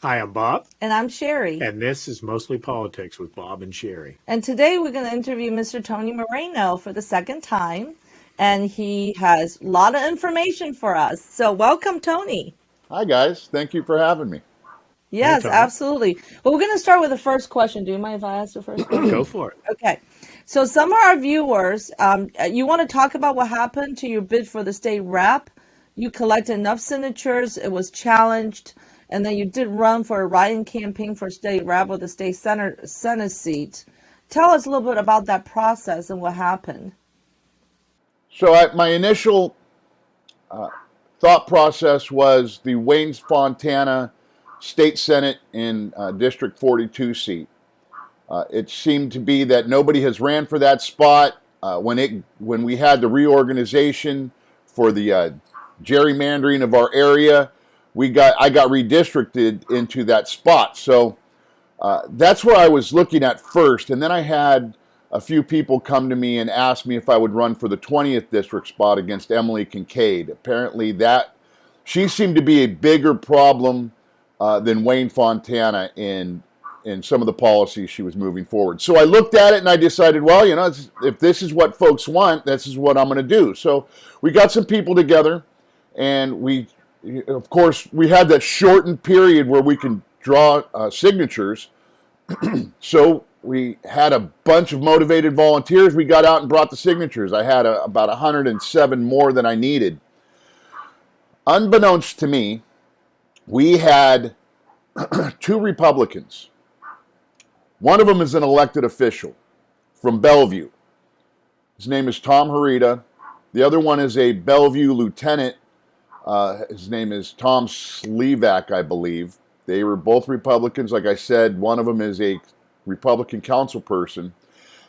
Hi, I'm Bob. And I'm Sherry. And this is Mostly Politics with Bob and Sherry. And today we're going to interview Mr. Tony Moreno for the second time. And he has a lot of information for us. So welcome, Tony. Hi, guys. Thank you for having me. Yes, Tony. absolutely. Well, we're going to start with the first question. Do you mind if I ask the first question? Go for it. Okay. So some of our viewers, you want to talk about what happened to your bid for the state rep? You collected enough signatures. It was challenged. And then you did run for a write-in campaign for state rep with the state Senate seat. Tell us a little bit about that process and what happened. So my initial thought process was the Wayne Fontana State Senate in District 42 seat. It seemed to be that nobody has ran for that spot. When we had the reorganization for the gerrymandering of our area, I got redistricted into that spot. So that's where I was looking at first. And then I had a few people come to me and ask me if I would run for the 20th district spot against Emily Kincaid. Apparently she seemed to be a bigger problem than Wayne Fontana in some of the policies she was moving forward. So I looked at it and I decided, well, if this is what folks want, this is what I'm going to do. So we got some people together, and of course, we had that shortened period where we can draw signatures. So we had a bunch of motivated volunteers. We got out and brought the signatures. I had about 107 more than I needed. Unbeknownst to me, we had two Republicans. One of them is an elected official from Bellevue. His name is Tom Harita. The other one is a Bellevue lieutenant. His name is Tom Slevak, I believe. They were both Republicans. Like I said, one of them is a Republican council person.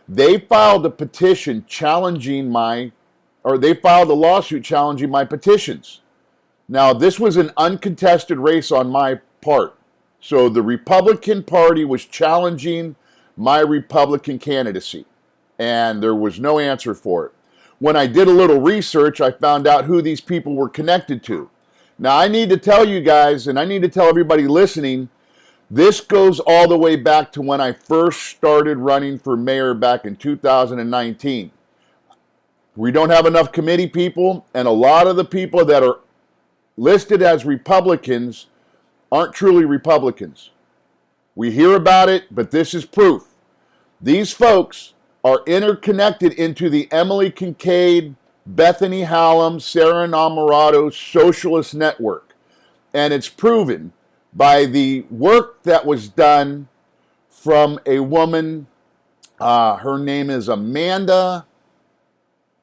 They filed a petition they filed a lawsuit challenging my petitions. Now, this was an uncontested race on my part. So the Republican Party was challenging my Republican candidacy, and there was no answer for it. When I did a little research, I found out who these people were connected to. Now, I need to tell you guys, and I need to tell everybody listening, this goes all the way back to when I first started running for mayor back in 2019. We don't have enough committee people, and a lot of the people that are listed as Republicans aren't truly Republicans. We hear about it, but this is proof. These folks are interconnected into the Emily Kincaid, Bethany Hallam, Sarah Namorado Socialist network. And it's proven by the work that was done from a woman, her name is Amanda,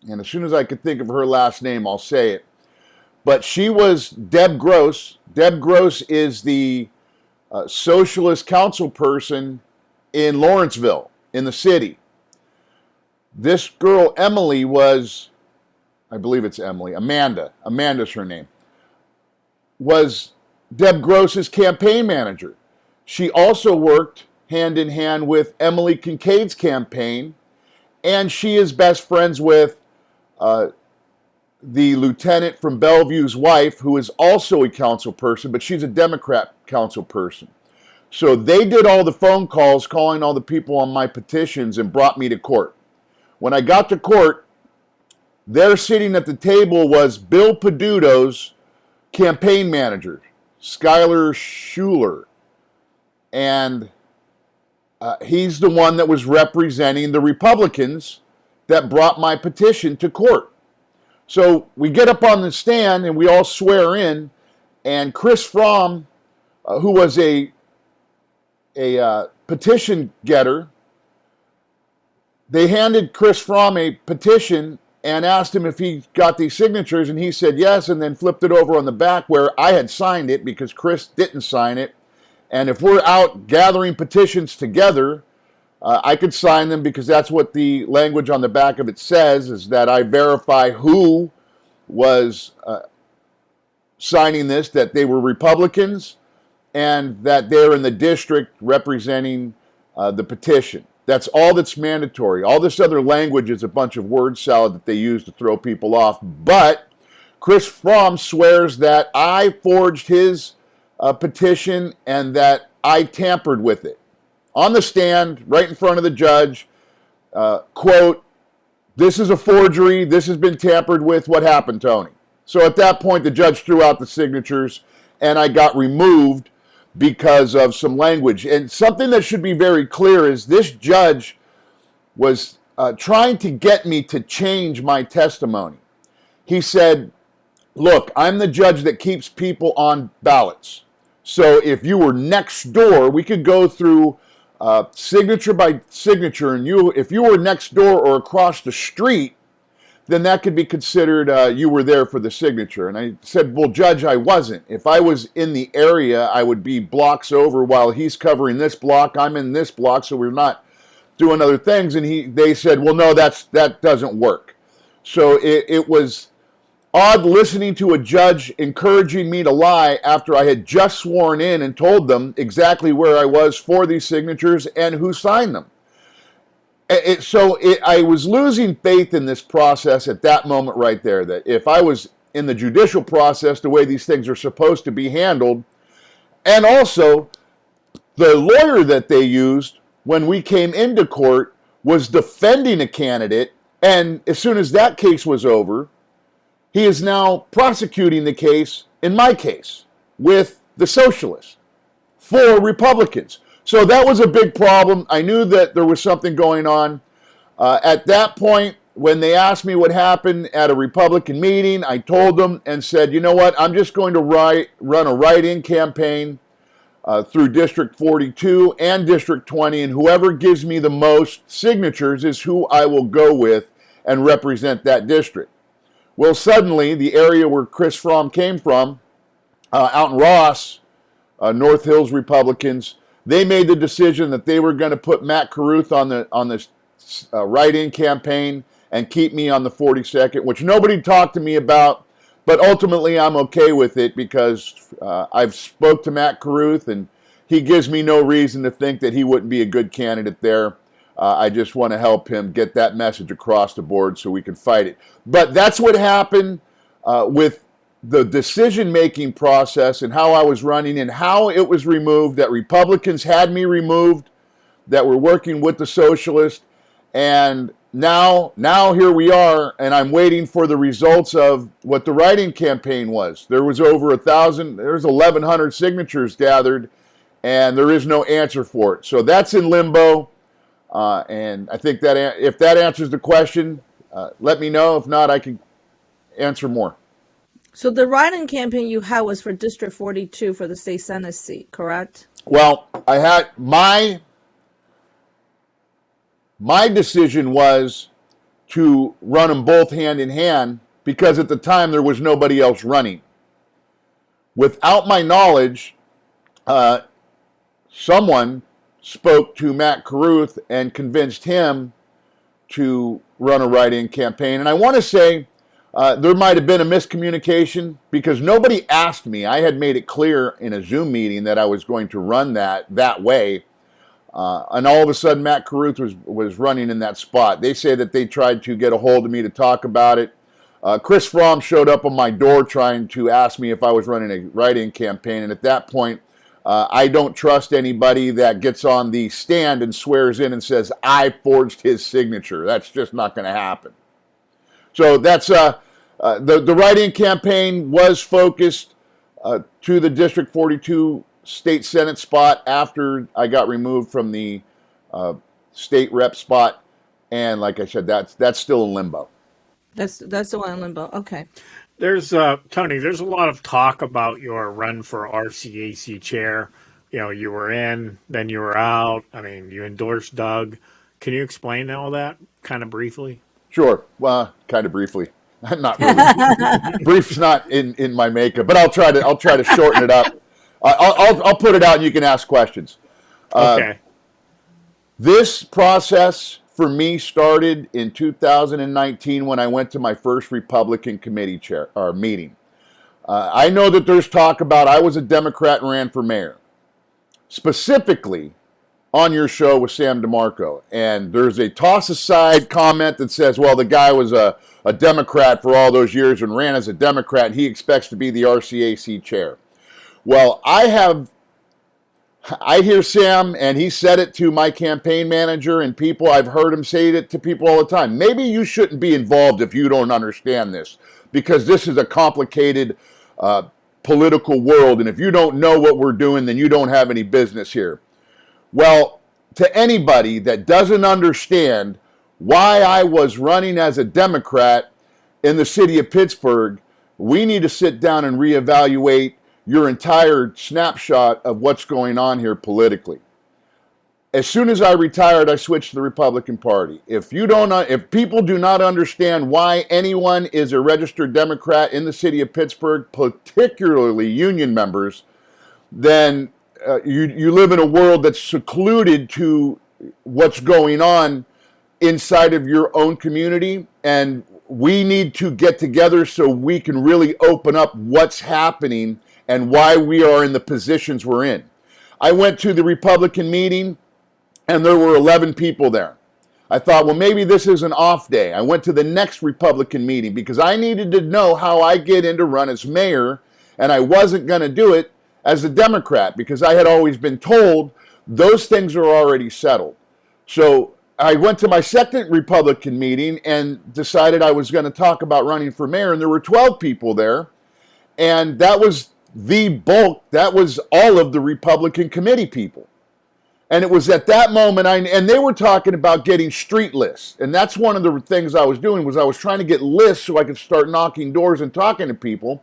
and as soon as I could think of her last name, I'll say it. But she was Deb Gross. Deb Gross is the socialist council person in Lawrenceville, in the city. This girl, Emily, I believe it's Emily, Amanda's her name, was Deb Gross's campaign manager. She also worked hand in hand with Emily Kincaid's campaign, and she is best friends with the lieutenant from Bellevue's wife, who is also a council person, but she's a Democrat council person. So they did all the phone calls, calling all the people on my petitions, and brought me to court. When I got to court, there sitting at the table was Bill Peduto's campaign manager, Skylar Schuler. And he's the one that was representing the Republicans that brought my petition to court. So we get up on the stand and we all swear in, and Chris Fromm, who was a petition getter, they handed Chris Fromm a petition and asked him if he got these signatures, and he said yes, and then flipped it over on the back where I had signed it because Chris didn't sign it. And if we're out gathering petitions together, I could sign them because that's what the language on the back of it says, is that I verify who was signing this, that they were Republicans, and that they're in the district representing the petition. That's all that's mandatory. All this other language is a bunch of word salad that they use to throw people off. But Chris Fromm swears that I forged his petition and that I tampered with it. On the stand, right in front of the judge, quote, "This is a forgery. This has been tampered with. What happened, Tony?" So at that point, the judge threw out the signatures, and I got removed because of some language. And something that should be very clear is this judge was trying to get me to change my testimony. He said, "Look, I'm the judge that keeps people on ballots. So if you were next door, we could go through signature by signature, and if you were next door or across the street, then that could be considered you were there for the signature." And I said, "Well, Judge, I wasn't. If I was in the area, I would be blocks over while he's covering this block. I'm in this block, so we're not doing other things." And they said, "Well, no, that doesn't work." So it was odd listening to a judge encouraging me to lie after I had just sworn in and told them exactly where I was for these signatures and who signed them. I was losing faith in this process at that moment right there, that if I was in the judicial process the way these things are supposed to be handled, and also the lawyer that they used when we came into court was defending a candidate, and as soon as that case was over, he is now prosecuting the case, in my case, with the Socialist for Republicans. So that was a big problem. I knew that there was something going on. At that point, when they asked me what happened at a Republican meeting, I told them and said, "You know what, I'm just going to run a write-in campaign through District 42 and District 20, and whoever gives me the most signatures is who I will go with and represent that district." Well, suddenly, the area where Chris Fromm came from, out in Ross, North Hills Republicans, they made the decision that they were going to put Matt Carruth on the write-in campaign and keep me on the 42nd, which nobody talked to me about, but ultimately I'm okay with it because I've spoke to Matt Carruth, and he gives me no reason to think that he wouldn't be a good candidate there. I just want to help him get that message across the board so we can fight it. But that's what happened with the decision-making process and how I was running and how it was removed, that Republicans had me removed, that were working with the Socialist. And now here we are, and I'm waiting for the results of what the write-in campaign was. There was over 1,000, there's 1,100 signatures gathered, and there is no answer for it. So that's in limbo. And I think that if that answers the question, let me know. If not, I can answer more. So the write-in campaign you had was for District 42 for the state Senate seat, correct? Well, I had my decision was to run them both hand in hand because at the time there was nobody else running. Without my knowledge, someone spoke to Matt Carruth and convinced him to run a write-in campaign. And I want to say there might have been a miscommunication because nobody asked me. I had made it clear in a Zoom meeting that I was going to run that way. And all of a sudden, Matt Carruth was running in that spot. They say that they tried to get a hold of me to talk about it. Chris Fromm showed up on my door trying to ask me if I was running a write-in campaign. And at that point, I don't trust anybody that gets on the stand and swears in and says, "I forged his signature." That's just not going to happen. So that's the write-in campaign was focused to the District 42 state Senate spot after I got removed from the state rep spot. And like I said, that's still in limbo. That's the one in limbo. Okay. There's Tony, there's a lot of talk about your run for RCAC chair. You know, you were in, then you were out. I mean, you endorsed Doug. Can you explain all that kind of briefly? Sure. Well, kind of briefly. Not really. Brief's not in my makeup, but I'll try to shorten it up. I'll put it out and you can ask questions. Okay. This process for me started in 2019 when I went to my first Republican committee chair or meeting. I know that there's talk about I was a Democrat and ran for mayor, specifically on your show with Sam Demarco. And there's a toss aside comment that says, well, the guy was a Democrat for all those years and ran as a Democrat, and he expects to be the RCAC chair. Well, I hear Sam, and he said it to my campaign manager and people. I've heard him say it to people all the time. Maybe you shouldn't be involved if you don't understand this, because this is a complicated political world, and if you don't know what we're doing, then you don't have any business here. Well, to anybody that doesn't understand why I was running as a Democrat in the city of Pittsburgh, we need to sit down and reevaluate your entire snapshot of what's going on here politically. As soon as I retired, I switched to the Republican Party. If people do not understand why anyone is a registered Democrat in the city of Pittsburgh, particularly union members, then you live in a world that's secluded to what's going on inside of your own community, and we need to get together so we can really open up what's happening and why we are in the positions we're in. I went to the Republican meeting, and there were 11 people there. I thought, well, maybe this is an off day. I went to the next Republican meeting because I needed to know how I get in to run as mayor, and I wasn't going to do it as a Democrat because I had always been told those things are already settled. So I went to my second Republican meeting and decided I was going to talk about running for mayor, and there were 12 people there, and that was the bulk, that was all of the Republican committee people. And it was at that moment, and they were talking about getting street lists. And that's one of the things I was doing, was I was trying to get lists so I could start knocking doors and talking to people.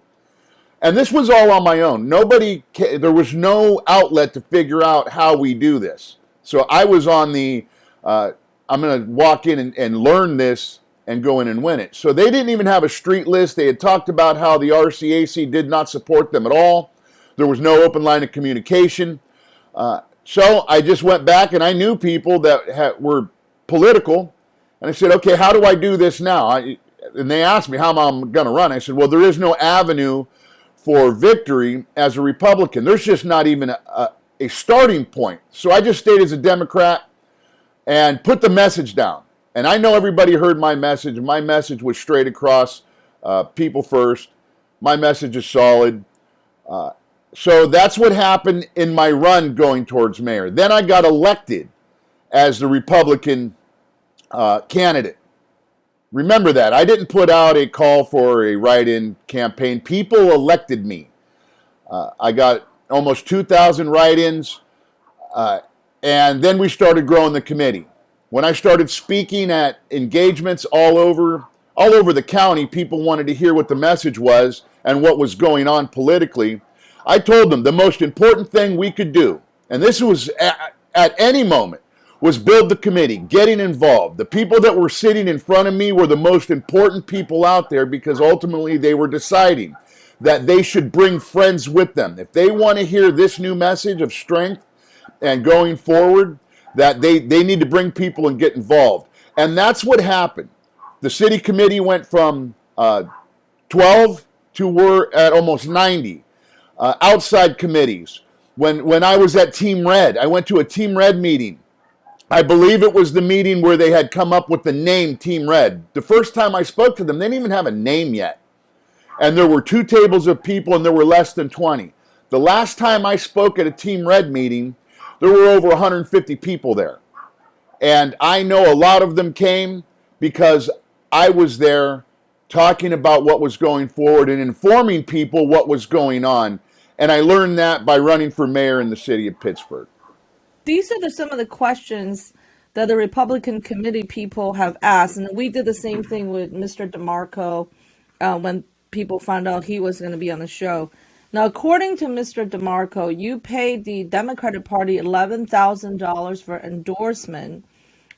And this was all on my own. There was no outlet to figure out how we do this. So I was on I'm going to walk in and learn this and go in and win it. So they didn't even have a street list. They had talked about how the RCAC did not support them at all. There was no open line of communication. So I just went back, and I knew people that were political. And I said, okay, how do I do this now? And they asked me how I'm going to run. I said, well, there is no avenue for victory as a Republican. There's just not even a starting point. So I just stayed as a Democrat and put the message down. And I know everybody heard my message. My message was straight across, people first. My message is solid. So that's what happened in my run going towards mayor. Then I got elected as the Republican candidate. Remember that. I didn't put out a call for a write-in campaign. People elected me. I got almost 2,000 write-ins. And then we started growing the committee. When I started speaking at engagements all over the county, people wanted to hear what the message was and what was going on politically. I told them the most important thing we could do, and this was at any moment, was build the committee, getting involved. The people that were sitting in front of me were the most important people out there because ultimately they were deciding that they should bring friends with them. If they want to hear this new message of strength and going forward, that they need to bring people and get involved. And that's what happened. The city committee went from 12 to we're at almost 90. Outside committees. When I was at Team Red, I went to a Team Red meeting. I believe it was the meeting where they had come up with the name Team Red. The first time I spoke to them, they didn't even have a name yet. And there were 2 tables of people, and there were less than 20. The last time I spoke at a Team Red meeting, there were over 150 people there. And I know a lot of them came because I was there talking about what was going forward and informing people what was going on. And I learned that by running for mayor in the city of Pittsburgh. These are some of the questions that the Republican committee people have asked. And we did the same thing with Mr. Demarco when people found out he was going to be on the show. Now, according to Mr. Demarco, you paid the Democratic Party $11,000 for endorsement.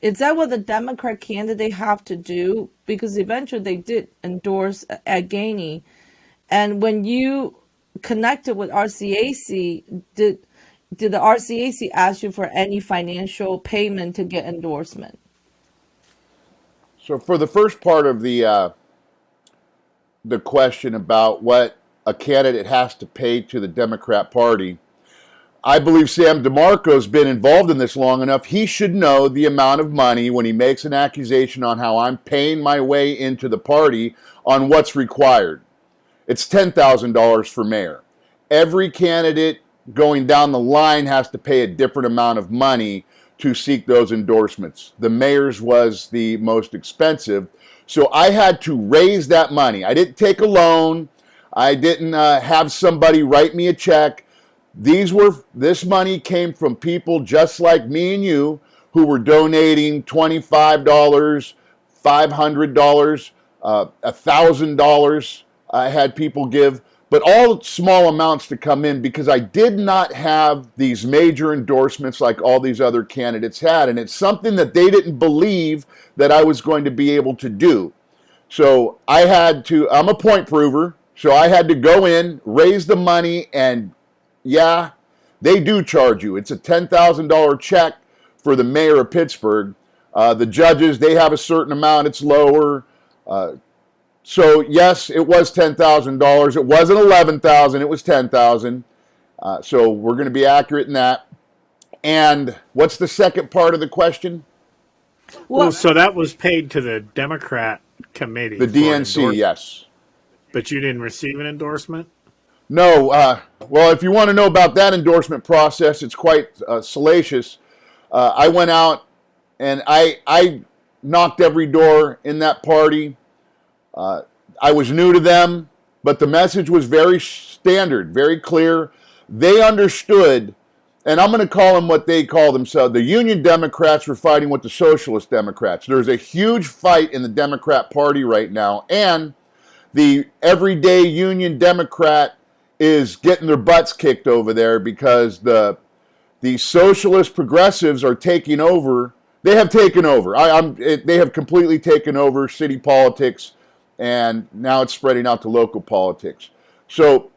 Is that what the Democrat candidate have to do? Because eventually they did endorse Gainey. And when you connected with RCAC, did the RCAC ask you for any financial payment to get endorsement? So for the first part of the question about what a candidate has to pay to the Democrat Party, I believe Sam Demarco's been involved in this long enough. He should know the amount of money when he makes an accusation on how I'm paying my way into the party on what's required. It's $10,000 for mayor. every candidate going down the line has to pay a different amount of money to seek those endorsements. The mayor's was the most expensive. So I had to raise that money. I didn't take a loan. I didn't have somebody write me a check. This money came from people just like me and you who were donating $25, $500, $1,000. I had people give, but all small amounts to come in because I did not have these major endorsements like all these other candidates had. And it's something that they didn't believe that I was going to be able to do. So I'm a point prover. So I had to go in, raise the money, and yeah, they do charge you. It's a $10,000 check for the mayor of Pittsburgh. The judges, they have a certain amount. It's lower. So yes, it was $10,000. It wasn't $11,000. It was $10,000. So we're going to be accurate in that. And what's the second part of the question? Well, so that was paid to the Democrat committee. The DNC, yes. But you didn't receive an endorsement? No. Well, if you want to know about that endorsement process, it's quite salacious. I went out and I knocked every door in that party. I was new to them, but the message was very standard, very clear. They understood, and I'm going to call them what they call themselves. The Union Democrats were fighting with the Socialist Democrats. There's a huge fight in the Democrat Party right now, and the everyday Union Democrat is getting their butts kicked over there because the socialist progressives are taking over. They have taken over. They have completely taken over city politics, and now it's spreading out to local politics. So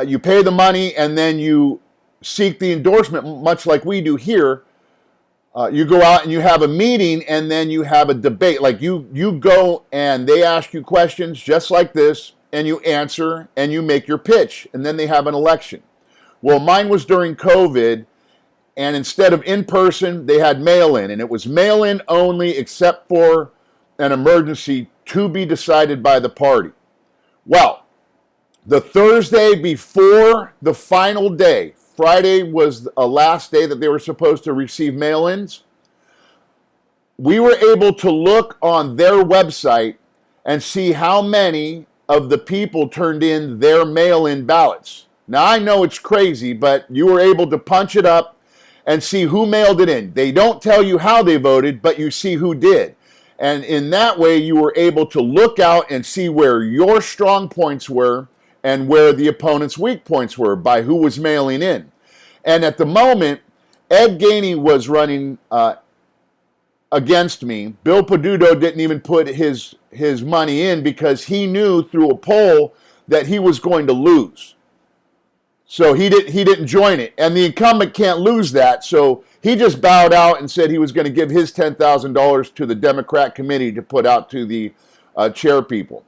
you pay the money, and then you seek the endorsement, much like we do here. You go out and you have a meeting, and then you have a debate. Like you go and they ask you questions just like this, and you answer, and you make your pitch, and then they have an election. Well, mine was during COVID, and instead of in-person, they had mail-in, and it was mail-in only except for an emergency to be decided by the party. Well, the Thursday before the final day, Friday was a last day that they were supposed to receive mail-ins. We were able to look on their website and see how many of the people turned in their mail-in ballots. Now, I know it's crazy, but you were able to punch it up and see who mailed it in. They don't tell you how they voted, but you see who did. And in that way, you were able to look out and see where your strong points were and where the opponent's weak points were by who was mailing in. And at the moment, Ed Gainey was running against me. Bill Peduto didn't even put his money in because he knew through a poll that he was going to lose. So he didn't join it. And the incumbent can't lose that. So he just bowed out and said he was going to give his $10,000 to the Democrat committee to put out to the chair people.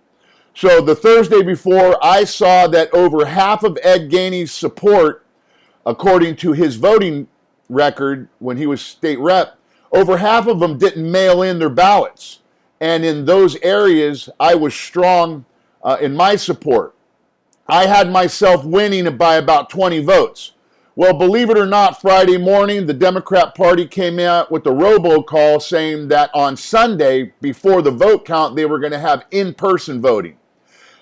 So the Thursday before, I saw that over half of Ed Gainey's support, according to his voting record when he was state rep, over half of them didn't mail in their ballots. And in those areas, I was strong in my support. I had myself winning by about 20 votes. Well, believe it or not, Friday morning, the Democrat Party came out with a robocall saying that on Sunday, before the vote count, they were going to have in-person voting.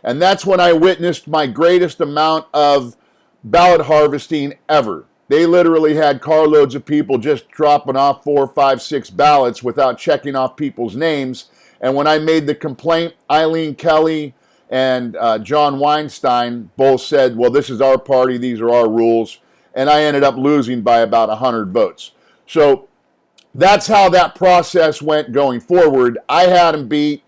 And that's when I witnessed my greatest amount of ballot harvesting ever. They literally had carloads of people just dropping off 4, 5, 6 ballots without checking off people's names. And when I made the complaint, Eileen Kelly and John Weinstein both said, well, this is our party, these are our rules. And I ended up losing by about 100 votes. So that's how that process went going forward. I had them beat.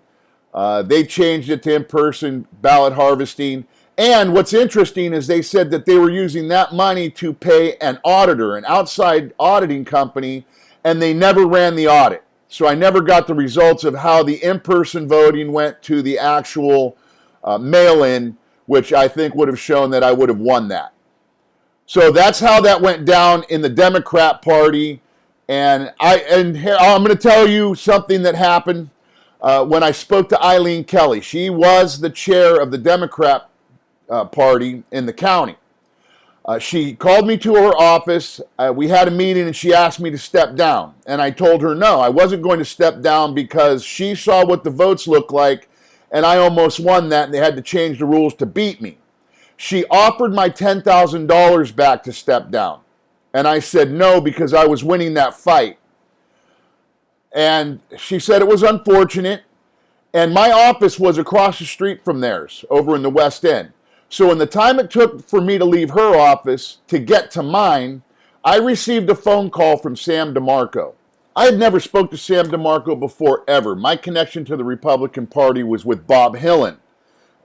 They changed it to in-person ballot harvesting. And what's interesting is they said that they were using that money to pay an auditor, an outside auditing company, and they never ran the audit. So I never got the results of how the in-person voting went to the actual mail-in, which I think would have shown that I would have won that. So that's how that went down in the Democrat Party. And here, I'm going to tell you something that happened when I spoke to Eileen Kelly. She was the chair of the Democrat Party in the county. She called me to her office. We had a meeting and she asked me to step down. And I told her no, I wasn't going to step down because she saw what the votes looked like and I almost won that and they had to change the rules to beat me. She offered my $10,000 back to step down. And I said no because I was winning that fight. And she said it was unfortunate. And my office was across the street from theirs over in the West End. So in the time it took for me to leave her office to get to mine, I received a phone call from Sam Demarco. I had never spoke to Sam Demarco before ever. My connection to the Republican Party was with Bob Hillen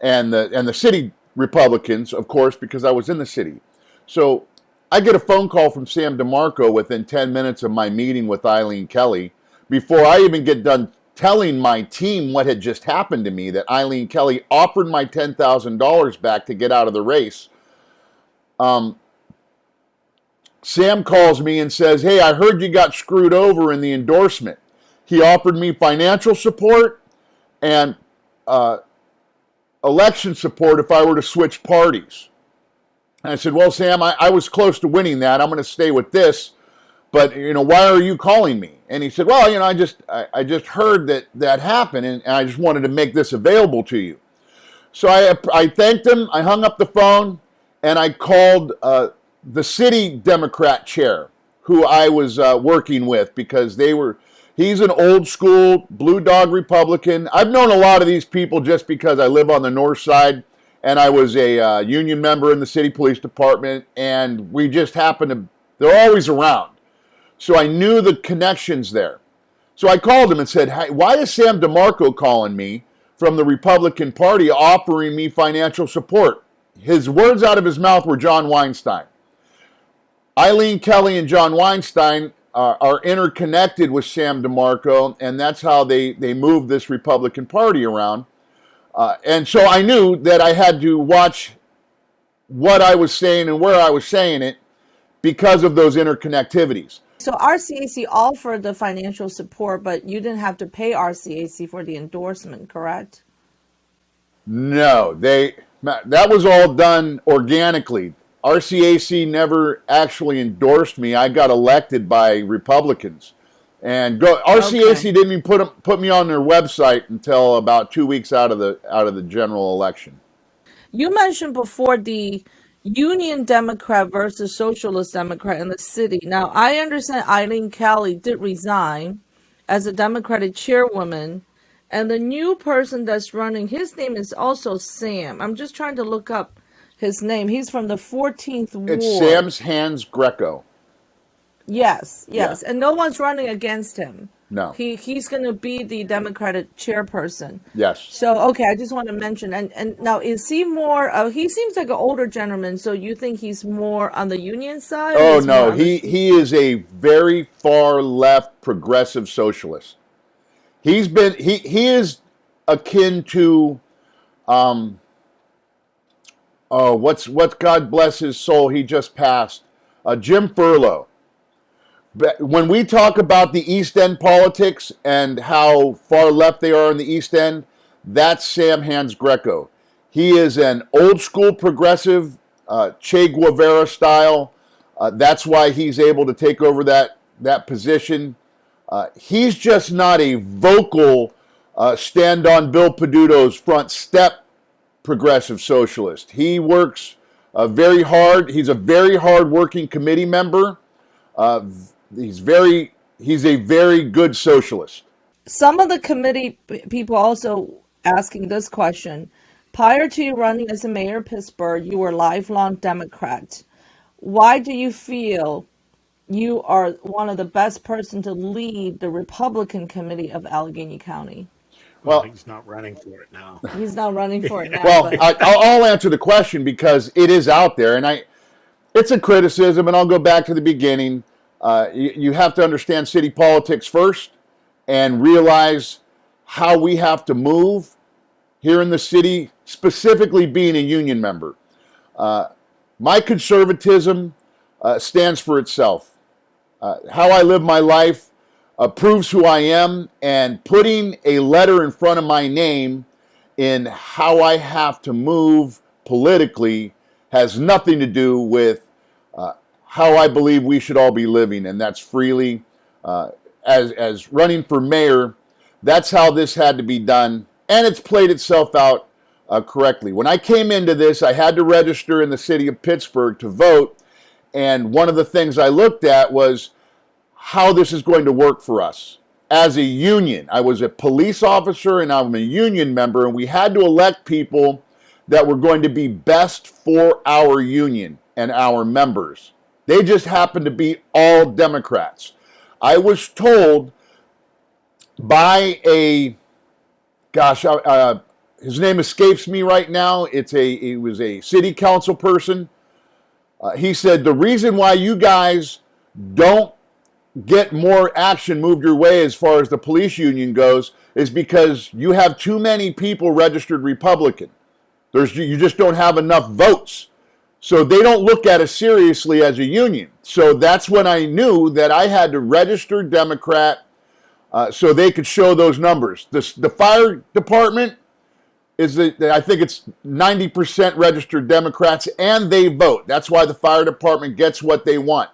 and the city Republicans, of course, because I was in the city. So I get a phone call from Sam Demarco within 10 minutes of my meeting with Eileen Kelly before I even get done telling my team what had just happened to me, that Eileen Kelly offered my $10,000 back to get out of the race. Sam calls me and says, hey, I heard you got screwed over in the endorsement. He offered me financial support and election support if I were to switch parties. And I said, well, Sam, I was close to winning that. I'm going to stay with this. But, why are you calling me? And he said, well, I just heard that happened, and I just wanted to make this available to you. So I thanked him. I hung up the phone, and I called the city Democrat chair, who I was working with, because he's an old school blue dog Republican. I've known a lot of these people just because I live on the north side, and I was a union member in the city police department, and we just they're always around. So I knew the connections there. So I called him and said, hey, why is Sam Demarco calling me from the Republican Party offering me financial support? His words out of his mouth were John Weinstein. Eileen Kelly and John Weinstein are interconnected with Sam Demarco, and that's how they moved this Republican Party around. And so I knew that I had to watch what I was saying and where I was saying it because of those interconnectivities. So RCAC offered the financial support, but you didn't have to pay RCAC for the endorsement, correct? No, that was all done organically. RCAC never actually endorsed me. I got elected by Republicans. And RCAC didn't even put me on their website until about 2 weeks out of the general election. You mentioned before the Union Democrat versus Socialist Democrat in the city. Now, I understand Eileen Kelly did resign as a Democratic chairwoman, and the new person that's running, his name is also Sam. I'm just trying to look up his name. He's from the 14th Ward. It's Sam's Hands Greco. Yes. Yeah. And no one's running against him. No. He's going to be the Democratic chairperson. Yes. So, okay, I just want to mention, and now is he more, he seems like an older gentleman, so you think he's more on the union side? Oh, no, he is a very far left progressive socialist. He is akin to, what God bless his soul, he just passed, Jim Furlow. But when we talk about the East End politics and how far left they are in the East End, that's Sam Hands Greco. He is an old school progressive, Che Guevara style. That's why he's able to take over that position. He's just not a vocal stand on Bill Peduto's front step progressive socialist. He works very hard. He's a very hard working committee member. He's a very good socialist. Some of the committee people also asking this question. Prior to you running as a mayor of Pittsburgh, you were a lifelong Democrat. Why do you feel you are one of the best person to lead the Republican committee of Allegheny County? Well, he's not running for it now. He's not running for it now. Well, I'll answer the question because it is out there, and it's a criticism, and I'll go back to the beginning. You have to understand city politics first and realize how we have to move here in the city, specifically being a union member. My conservatism stands for itself. How I live my life proves who I am, and putting a letter in front of my name in how I have to move politically has nothing to do with how I believe we should all be living, and that's freely. As running for mayor, that's how this had to be done, and it's played itself out correctly. When I came into this, I had to register in the city of Pittsburgh to vote, and one of the things I looked at was how this is going to work for us. As a union, I was a police officer and I'm a union member, and we had to elect people that were going to be best for our union and our members. They just happened to be all Democrats. I was told by his name escapes me right now. He was a city council person. He said, the reason why you guys don't get more action moved your way as far as the police union goes is because you have too many people registered Republican. You just don't have enough votes. So they don't look at us seriously as a union. So that's when I knew that I had to register Democrat so they could show those numbers. The fire department I think it's 90% registered Democrats, and they vote. That's why the fire department gets what they want.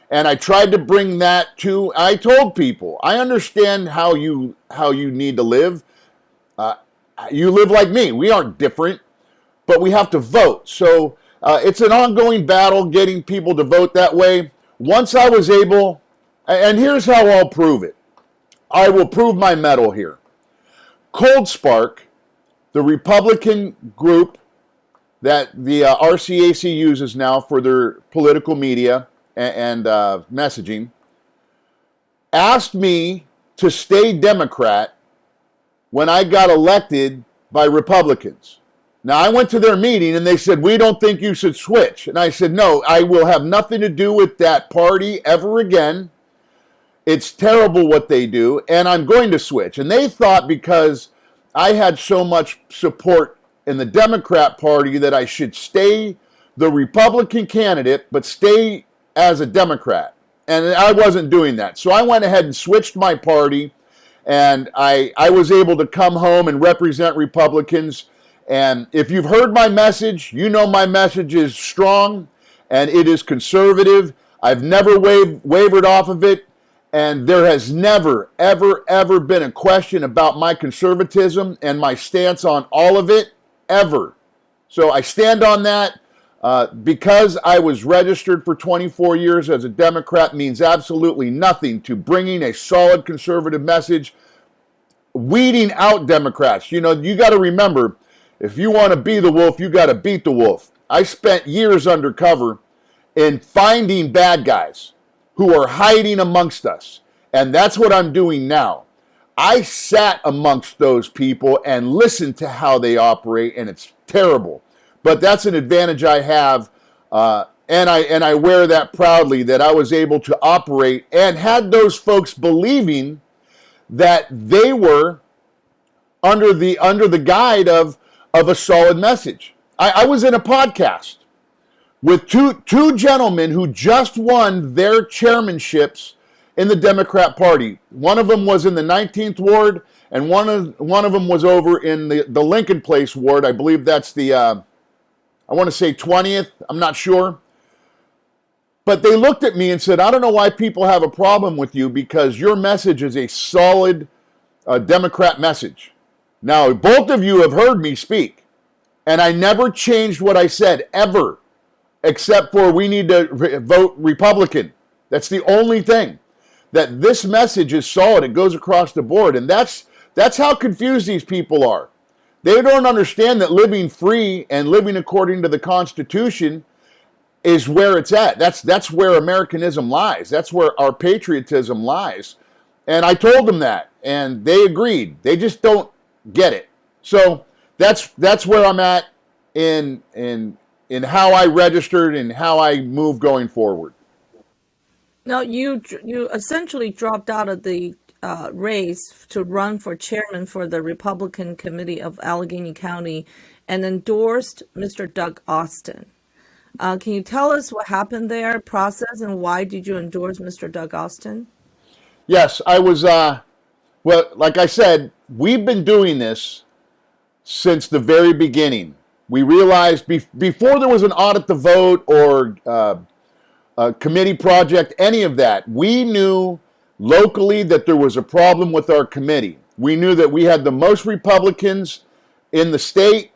And I tried to bring that to, I told people, I understand how you need to live. You live like me. We aren't different, but we have to vote. So it's an ongoing battle getting people to vote that way. Once I was able, and here's how I'll prove it. I will prove my mettle here. Cold Spark, the Republican group that the RCAC uses now for their political media and messaging, asked me to stay Democrat when I got elected by Republicans. Now, I went to their meeting and they said, we don't think you should switch. And I said, no, I will have nothing to do with that party ever again. It's terrible what they do, and I'm going to switch. And they thought because I had so much support in the Democrat Party that I should stay the Republican candidate, but stay as a Democrat. And I wasn't doing that. So I went ahead and switched my party, and I was able to come home and represent Republicans. And if you've heard my message, you know my message is strong, and it is conservative. I've never wavered off of it. And there has never, ever, ever been a question about my conservatism and my stance on all of it, ever. So I stand on that. Because I was registered for 24 years as a Democrat means absolutely nothing to bringing a solid conservative message, weeding out Democrats. You know, you got to remember, if you want to be the wolf, you got to beat the wolf. I spent years undercover in finding bad guys who are hiding amongst us. And that's what I'm doing now. I sat amongst those people and listened to how they operate, and it's terrible. But that's an advantage I have, and I wear that proudly, that I was able to operate and had those folks believing that they were under the guide of a solid message. I was in a podcast with two gentlemen who just won their chairmanships in the Democrat Party. One of them was in the 19th Ward, and one of them was over in the Lincoln Place Ward. I believe that's the, I want to say 20th. I'm not sure. But they looked at me and said, I don't know why people have a problem with you, because your message is a solid Democrat message. Now, both of you have heard me speak, and I never changed what I said, ever. Except for we need to vote Republican. That's the only thing. That this message is solid. It goes across the board. And that's how confused these people are. They don't understand that living free and living according to the Constitution is where it's at. That's where Americanism lies. That's where our patriotism lies. And I told them that, and they agreed. They just don't get it. So that's where I'm at in how I registered and how I move going forward. Now, you essentially dropped out of the race to run for chairman for the Republican Committee of Allegheny County and endorsed Mr. Doug Austin. Can you tell us what happened there, process, and why did you endorse Mr. Doug Austin? Yes, I was, well, like I said, we've been doing this since the very beginning. We realized before there was an audit the vote or committee project, any of that. We knew locally that there was a problem with our committee. We knew that we had the most Republicans in the state,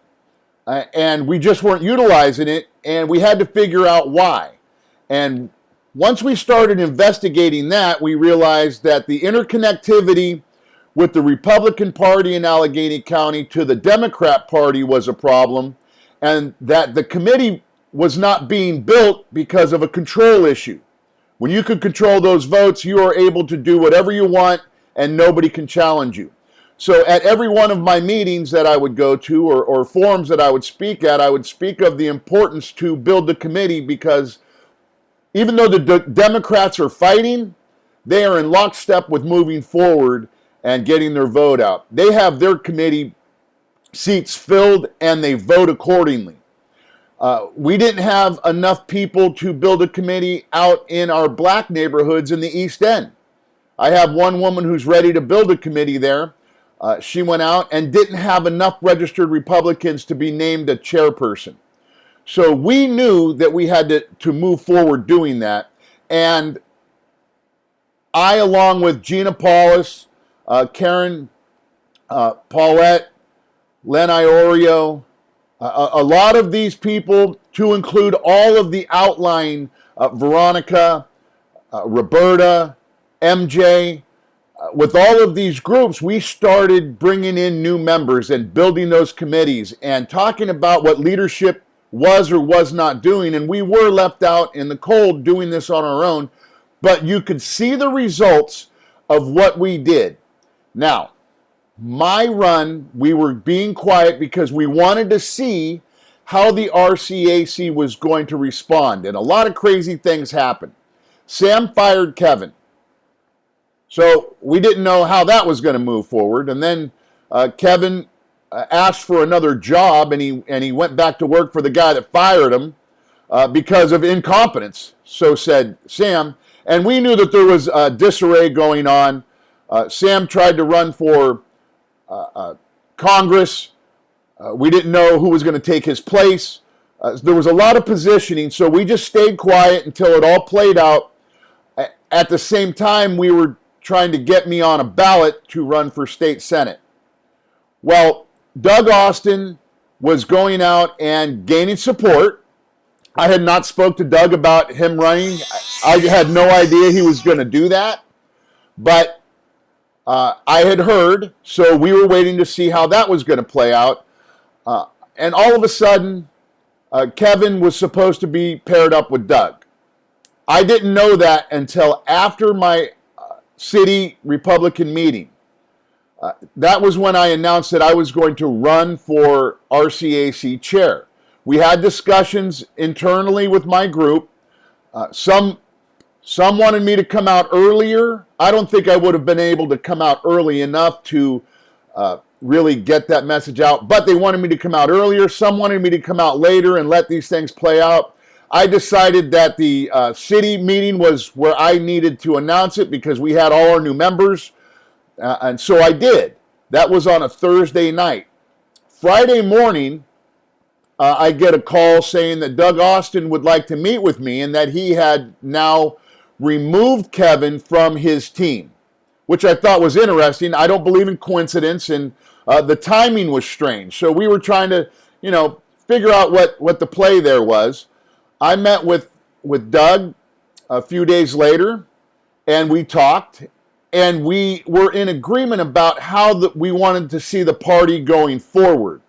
and we just weren't utilizing it, and we had to figure out why. And once we started investigating that, we realized that the interconnectivity with the Republican Party in Allegheny County to the Democrat Party was a problem, and that the committee was not being built because of a control issue. When you could control those votes, you are able to do whatever you want and nobody can challenge you. So at every one of my meetings that I would go to or forums that I would speak at, I would speak of the importance to build the committee, because even though the Democrats are fighting, they are in lockstep with moving forward and getting their vote out. They have their committee seats filled and they vote accordingly. We didn't have enough people to build a committee out in our black neighborhoods in the East End. I have one woman who's ready to build a committee there. She went out and didn't have enough registered Republicans to be named a chairperson. So we knew that we had to move forward doing that. And I, along with Gina Paulus, Karen Paulette, Len Iorio, a lot of these people, to include all of the outlying Veronica, Roberta, MJ, with all of these groups, we started bringing in new members and building those committees and talking about what leadership was or was not doing. And we were left out in the cold doing this on our own, but you could see the results of what we did. Now, my run, we were being quiet because we wanted to see how the RCAC was going to respond. And a lot of crazy things happened. Sam fired Kevin. So we didn't know how that was going to move forward. And then Kevin asked for another job, and he went back to work for the guy that fired him because of incompetence, so said Sam. And we knew that there was disarray going on. Sam tried to run for Congress. We didn't know who was going to take his place. There was a lot of positioning, so we just stayed quiet until it all played out. At the same time, we were trying to get me on a ballot to run for state senate. Well, Doug Austin was going out and gaining support. I had not spoke to Doug about him running. I had no idea he was going to do that, but I had heard, so we were waiting to see how that was going to play out. And all of a sudden, Kevin was supposed to be paired up with Doug. I didn't know that until after my city Republican meeting. That was when I announced that I was going to run for RCAC chair. We had discussions internally with my group. Some wanted me to come out earlier. I don't think I would have been able to come out early enough to really get that message out, but they wanted me to come out earlier. Some wanted me to come out later and let these things play out. I decided that the city meeting was where I needed to announce it because we had all our new members, and so I did. That was on a Thursday night. Friday morning, I get a call saying that Doug Austin would like to meet with me and that he had now removed Kevin from his team, which I thought was interesting. I don't believe in coincidence, and the timing was strange. So we were trying to, figure out what the play there was. I met with Doug a few days later, and we talked, and we were in agreement about how we wanted to see the party going forward.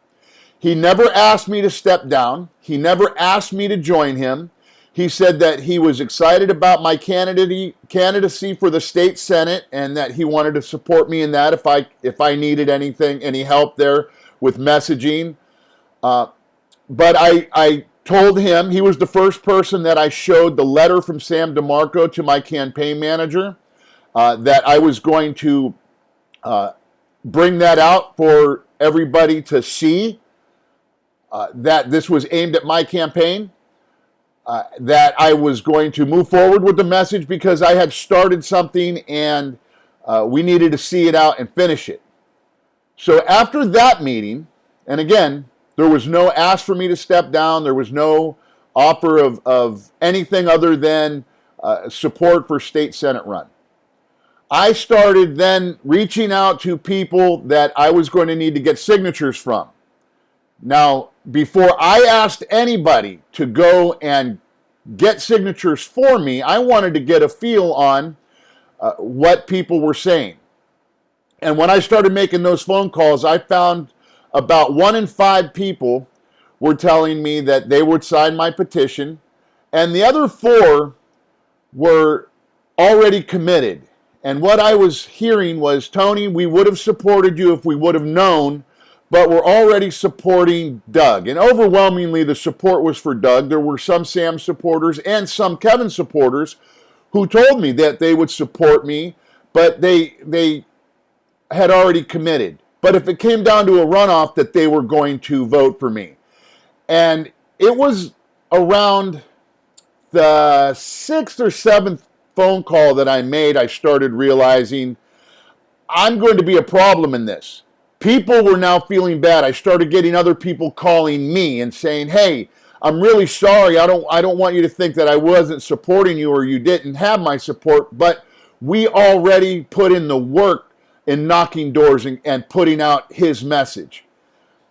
He never asked me to step down. He never asked me to join him. He said that he was excited about my candidacy for the state senate and that he wanted to support me in that if I needed anything, any help there with messaging. But I told him, he was the first person that I showed the letter from Sam Demarco to my campaign manager, that I was going to bring that out for everybody to see, that this was aimed at my campaign. That I was going to move forward with the message because I had started something and we needed to see it out and finish it. So after that meeting, and again, there was no ask for me to step down. There was no offer of anything other than support for state Senate run. I started then reaching out to people that I was going to need to get signatures from. Now, before I asked anybody to go and get signatures for me, I wanted to get a feel on what people were saying. And when I started making those phone calls, I found about 1 in 5 people were telling me that they would sign my petition, and the other 4 were already committed. And what I was hearing was, Tony, we would have supported you if we would have known, but we're already supporting Doug. And overwhelmingly, the support was for Doug. There were some Sam supporters and some Kevin supporters who told me that they would support me, but they had already committed. But if it came down to a runoff, that they were going to vote for me. And it was around the 6th or 7th phone call that I made, I started realizing I'm going to be a problem in this. People were now feeling bad. I started getting other people calling me and saying, hey, I'm really sorry. I don't want you to think that I wasn't supporting you or you didn't have my support, but we already put in the work in knocking doors and putting out his message.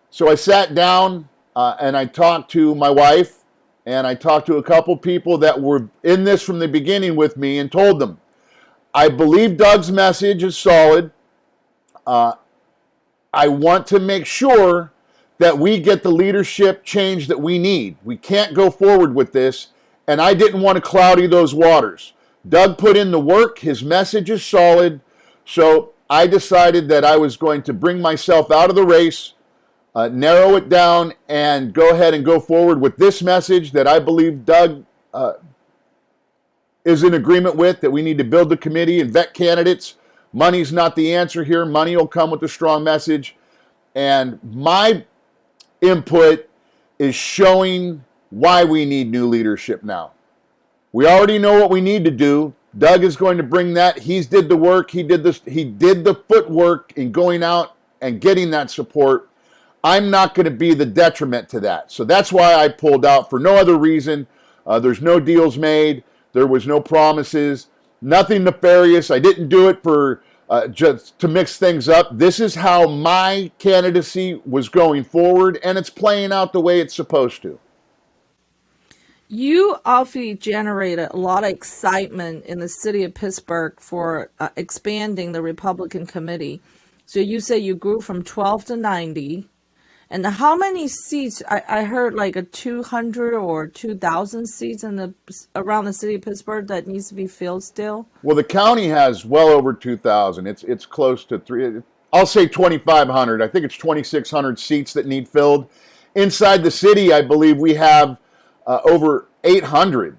So I sat down and I talked to my wife, and I talked to a couple people that were in this from the beginning with me and told them, I believe Doug's message is solid. I want to make sure that we get the leadership change that we need. We can't go forward with this, and I didn't want to cloudy those waters. Doug put in the work. His message is solid. So I decided that I was going to bring myself out of the race, narrow it down, and go ahead and go forward with this message that I believe Doug is in agreement with, that we need to build the committee and vet candidates. Money's not the answer here. Money will come with a strong message. And my input is showing why we need new leadership now. We already know what we need to do. Doug is going to bring that. He's did the work. He did the footwork in going out and getting that support. I'm not going to be the detriment to that. So that's why I pulled out, for no other reason. There's no deals made. There was no promises. Nothing nefarious. I didn't do it for just to mix things up. This is how my candidacy was going forward, and it's playing out the way it's supposed to. You obviously generated a lot of excitement in the city of Pittsburgh for expanding the Republican committee. So you say you grew from 12 to 90. And how many seats? I heard like a 200 or 2,000 seats around the city of Pittsburgh that needs to be filled still. Well, the county has well over 2,000. It's close to 3. I'll say 2,500. I think it's 2,600 seats that need filled. Inside the city, I believe we have over 800.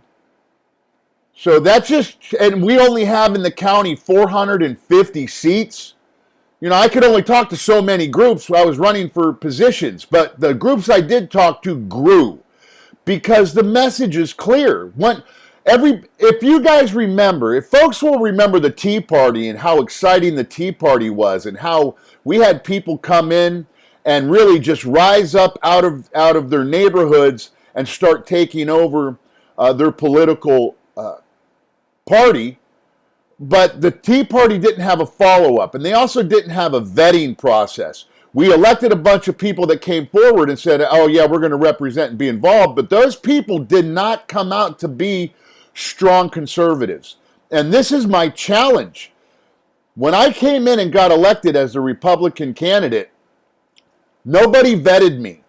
So that's just, and we only have in the county 450 seats. You know, I could only talk to so many groups when I was running for positions, but the groups I did talk to grew because the message is clear. If you guys remember, if folks will remember the Tea Party and how exciting the Tea Party was and how we had people come in and really just rise up out of their neighborhoods and start taking over their political party. But the Tea Party didn't have a follow-up, and they also didn't have a vetting process. We elected a bunch of people that came forward and said, oh yeah, we're going to represent and be involved, but those people did not come out to be strong conservatives. And this is my challenge. When I came in and got elected as a Republican candidate, nobody vetted me.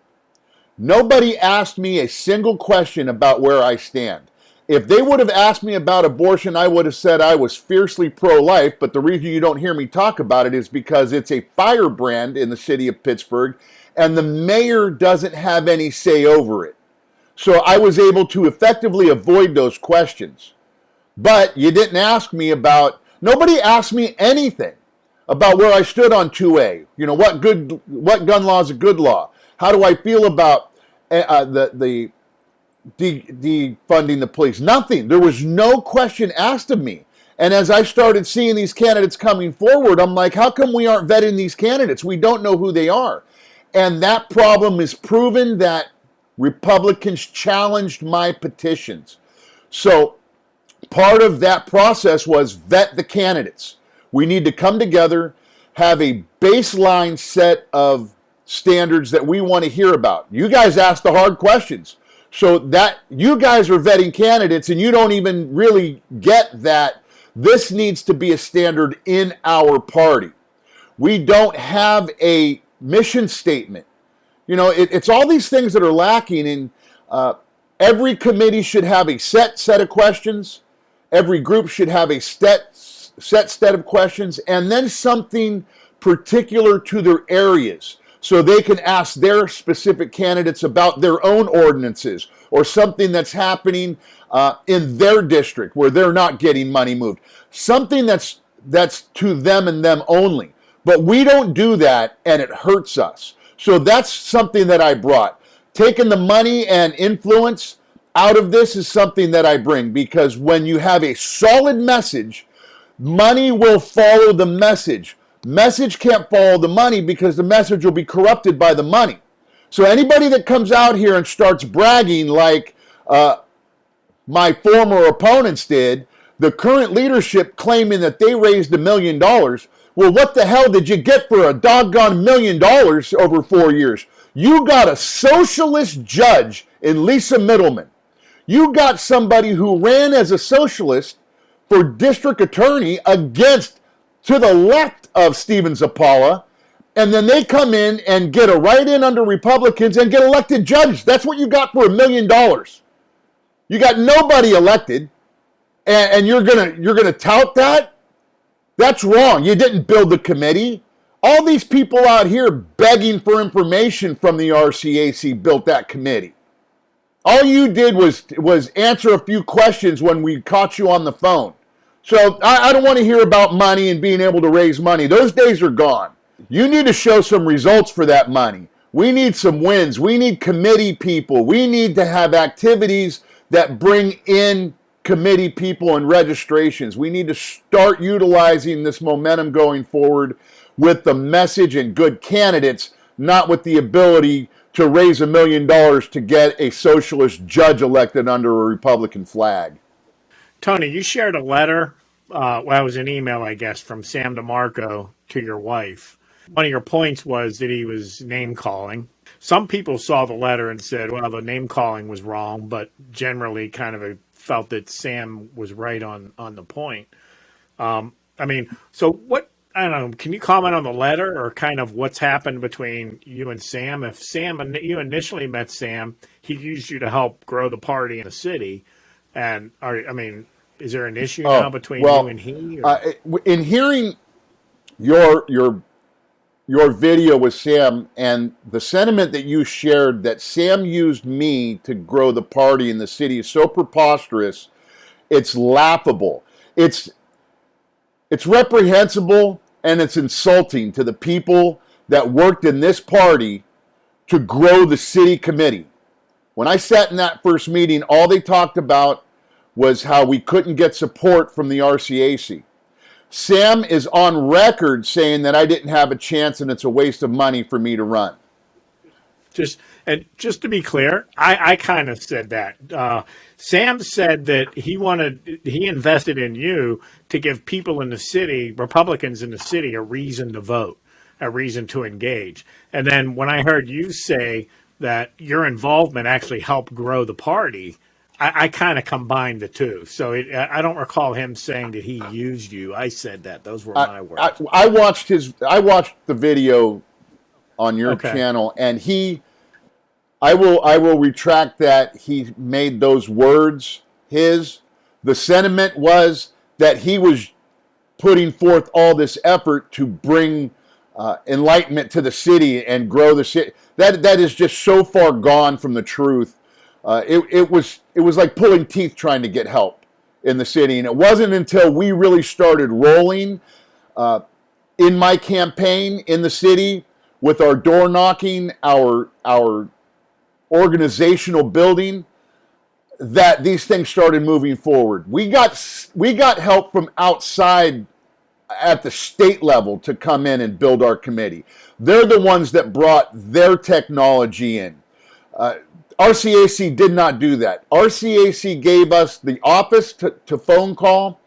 Nobody asked me a single question about where I stand. If they would have asked me about abortion, I would have said I was fiercely pro-life, but the reason you don't hear me talk about it is because it's a firebrand in the city of Pittsburgh, and the mayor doesn't have any say over it. So I was able to effectively avoid those questions. But you didn't ask me nobody asked me anything about where I stood on 2A. You know, what gun law is a good law? How do I feel about the defunding the police? Nothing. There was no question asked of me. And as I started seeing these candidates coming forward, I'm like, how come we aren't vetting these candidates? We don't know who they are. And that problem is proven that Republicans challenged my petitions. So part of that process was vet the candidates. We need to come together, have a baseline set of standards that we want to hear about. You guys ask the hard questions. So that you guys are vetting candidates and you don't even really get that this needs to be a standard in our party. We don't have a mission statement. You know, it's all these things that are lacking. And every committee should have a set of questions. Every group should have a set of questions, and then something particular to their areas, so they can ask their specific candidates about their own ordinances or something that's happening in their district where they're not getting money moved. Something that's to them and them only. But we don't do that, and it hurts us. So that's something that I brought. Taking the money and influence out of this is something that I bring, because when you have a solid message, money will follow the message. Message can't follow the money because the message will be corrupted by the money. So anybody that comes out here and starts bragging like my former opponents did, the current leadership claiming that they raised $1 million, well, what the hell did you get for a doggone $1 million over 4 years? You got a socialist judge in Lisa Middleman. You got somebody who ran as a socialist for district attorney against, to the left of Stephen Zappala, and then they come in and get a write-in under Republicans and get elected judge. That's what you got for $1 million. You got nobody elected, and you're gonna tout that? That's wrong. You didn't build the committee. All these people out here begging for information from the RCAC built that committee. All you did was answer a few questions when we caught you on the phone. So I don't want to hear about money and being able to raise money. Those days are gone. You need to show some results for that money. We need some wins. We need committee people. We need to have activities that bring in committee people and registrations. We need to start utilizing this momentum going forward with the message and good candidates, not with the ability to raise $1 million to get a socialist judge elected under a Republican flag. Tony, you shared a letter, well, it was an email, I guess, from Sam Demarco to your wife. One of your points was that he was name-calling. Some people saw the letter and said, well, the name-calling was wrong, but generally kind of felt that Sam was right on the point. I mean, so what, I don't know, can you comment on the letter or kind of what's happened between you and Sam? If you initially met Sam, he used you to help grow the party in the city. And, is there an issue now between you and he? In hearing your video with Sam and the sentiment that you shared that Sam used me to grow the party in the city is so preposterous, it's laughable. It's reprehensible, and it's insulting to the people that worked in this party to grow the city committee. When I sat in that first meeting, all they talked about was how we couldn't get support from the RCAC. Sam is on record saying that I didn't have a chance and it's a waste of money for me to run. Just to be clear, I kind of said that. Sam said that he invested in you to give people in the city, Republicans in the city, a reason to vote, a reason to engage. And then when I heard you say that your involvement actually helped grow the party, I kind of combined the two. So I don't recall him saying that he used you. I said that. Those were my words. I watched the video on your channel, and I will retract that he made those words his. The sentiment was that he was putting forth all this effort to bring enlightenment to the city and grow the city. That is just so far gone from the truth. It was like pulling teeth trying to get help in the city. And it wasn't until we really started rolling in my campaign in the city with our door knocking, our organizational building, that these things started moving forward. We got help from outside at the state level to come in and build our committee. They're the ones that brought their technology in. RCAC did not do that. RCAC gave us the office to phone call.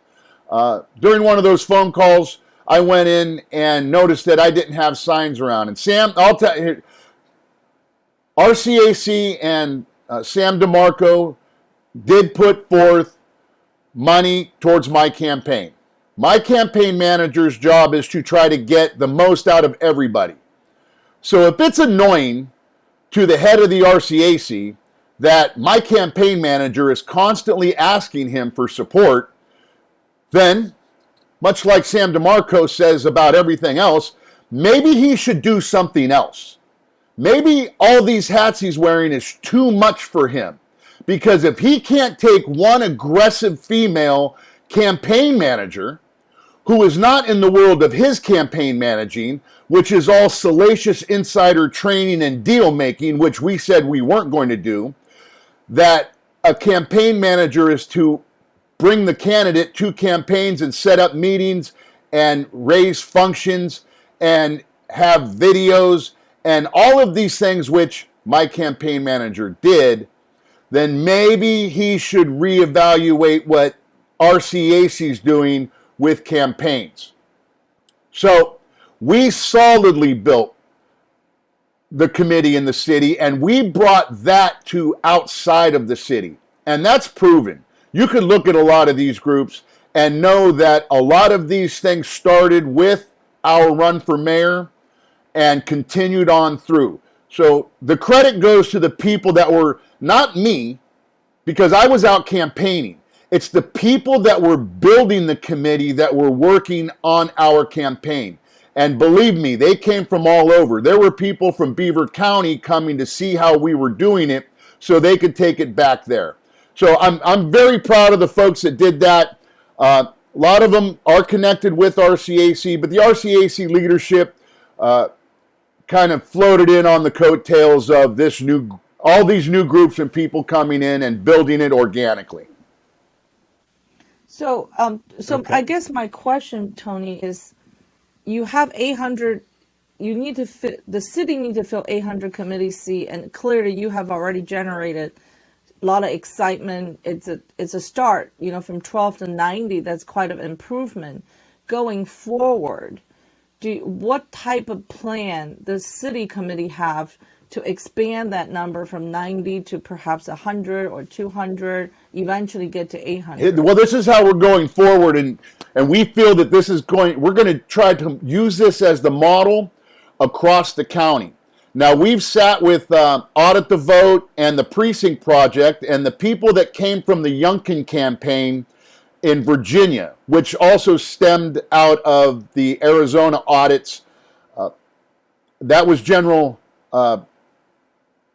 During one of those phone calls, I went in and noticed that I didn't have signs around. And Sam, I'll tell you, RCAC and Sam Demarco did put forth money towards my campaign. My campaign manager's job is to try to get the most out of everybody. So if it's annoying to the head of the RCAC that my campaign manager is constantly asking him for support, then, much like Sam Demarco says about everything else, maybe he should do something else. Maybe all these hats he's wearing is too much for him. Because if he can't take one aggressive female campaign manager who is not in the world of his campaign managing, which is all salacious insider training and deal making, which we said we weren't going to do, that a campaign manager is to bring the candidate to campaigns and set up meetings and raise functions and have videos and all of these things which my campaign manager did, then maybe he should reevaluate what RCAC is doing with campaigns. So we solidly built the committee in the city, and we brought that to outside of the city. And that's proven. You can look at a lot of these groups and know that a lot of these things started with our run for mayor and continued on through. So the credit goes to the people that were, not me, because I was out campaigning. It's the people that were building the committee that were working on our campaign. And believe me, they came from all over. There were people from Beaver County coming to see how we were doing it so they could take it back there. So I'm very proud of the folks that did that. A lot of them are connected with RCAC, but the RCAC leadership kind of floated in on the coattails of all these new groups and people coming in and building it organically. So, Okay. I guess my question, Tony, is you have 800, you need to fit, the city needs to fill 800 committee seat, and clearly you have already generated a lot of excitement. It's a start, from 12 to 90, that's quite an improvement. Going forward, what type of plan does city committee have to expand that number from 90 to perhaps 100 or 200, eventually get to 800? Well, this is how we're going forward, and we feel that we're going to try to use this as the model across the county. Now, we've sat with Audit the Vote and the Precinct Project and the people that came from the Youngkin campaign in Virginia, which also stemmed out of the Arizona audits. That was General, I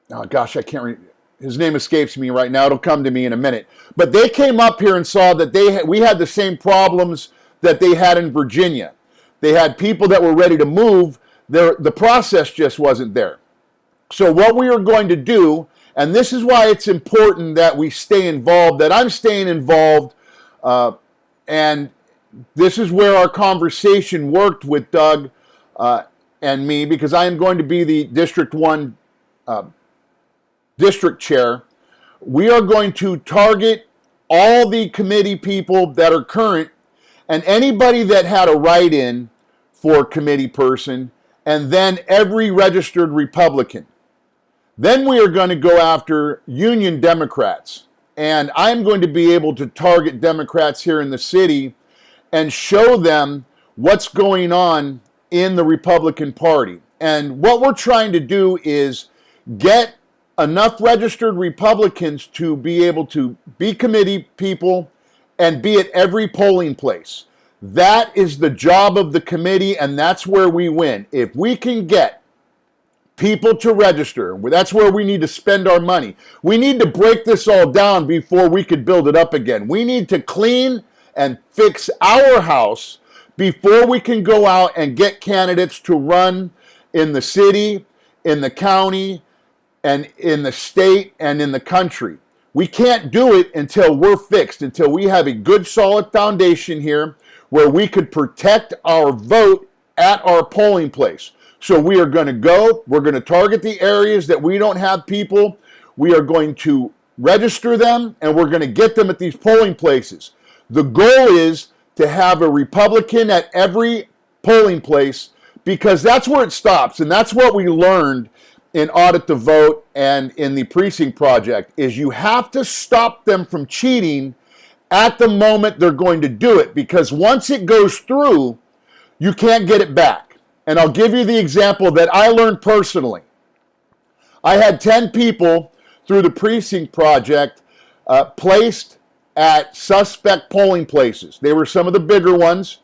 can't remember. His name escapes me right now. It'll come to me in a minute. But they came up here and saw that we had the same problems that they had in Virginia. They had people that were ready to move. The process just wasn't there. So what we are going to do, and this is why it's important that we stay involved, that I'm staying involved, and this is where our conversation worked with Doug and me, because I am going to be the District 1 district chair. We are going to target all the committee people that are current and anybody that had a write-in for committee person, and then every registered Republican. Then we are going to go after Union Democrats. And I'm going to be able to target Democrats here in the city and show them what's going on in the Republican Party. And what we're trying to do is get enough registered Republicans to be able to be committee people and be at every polling place. That is the job of the committee, and that's where we win. If we can get people to register, that's where we need to spend our money. We need to break this all down before we could build it up again. We need to clean and fix our house before we can go out and get candidates to run in the city, in the county, and in the state, and in the country. We can't do it until we're fixed, until we have a good solid foundation here where we could protect our vote at our polling place. So we are going to we're going to target the areas that we don't have people. We are going to register them, and we're going to get them at these polling places. The goal is to have a Republican at every polling place, because that's where it stops. And that's what we learned in Audit the Vote and in the Precinct Project, is you have to stop them from cheating at the moment they're going to do it, because once it goes through, you can't get it back. And I'll give you the example that I learned personally. I had 10 people through the Precinct Project placed at suspect polling places. They were some of the bigger ones,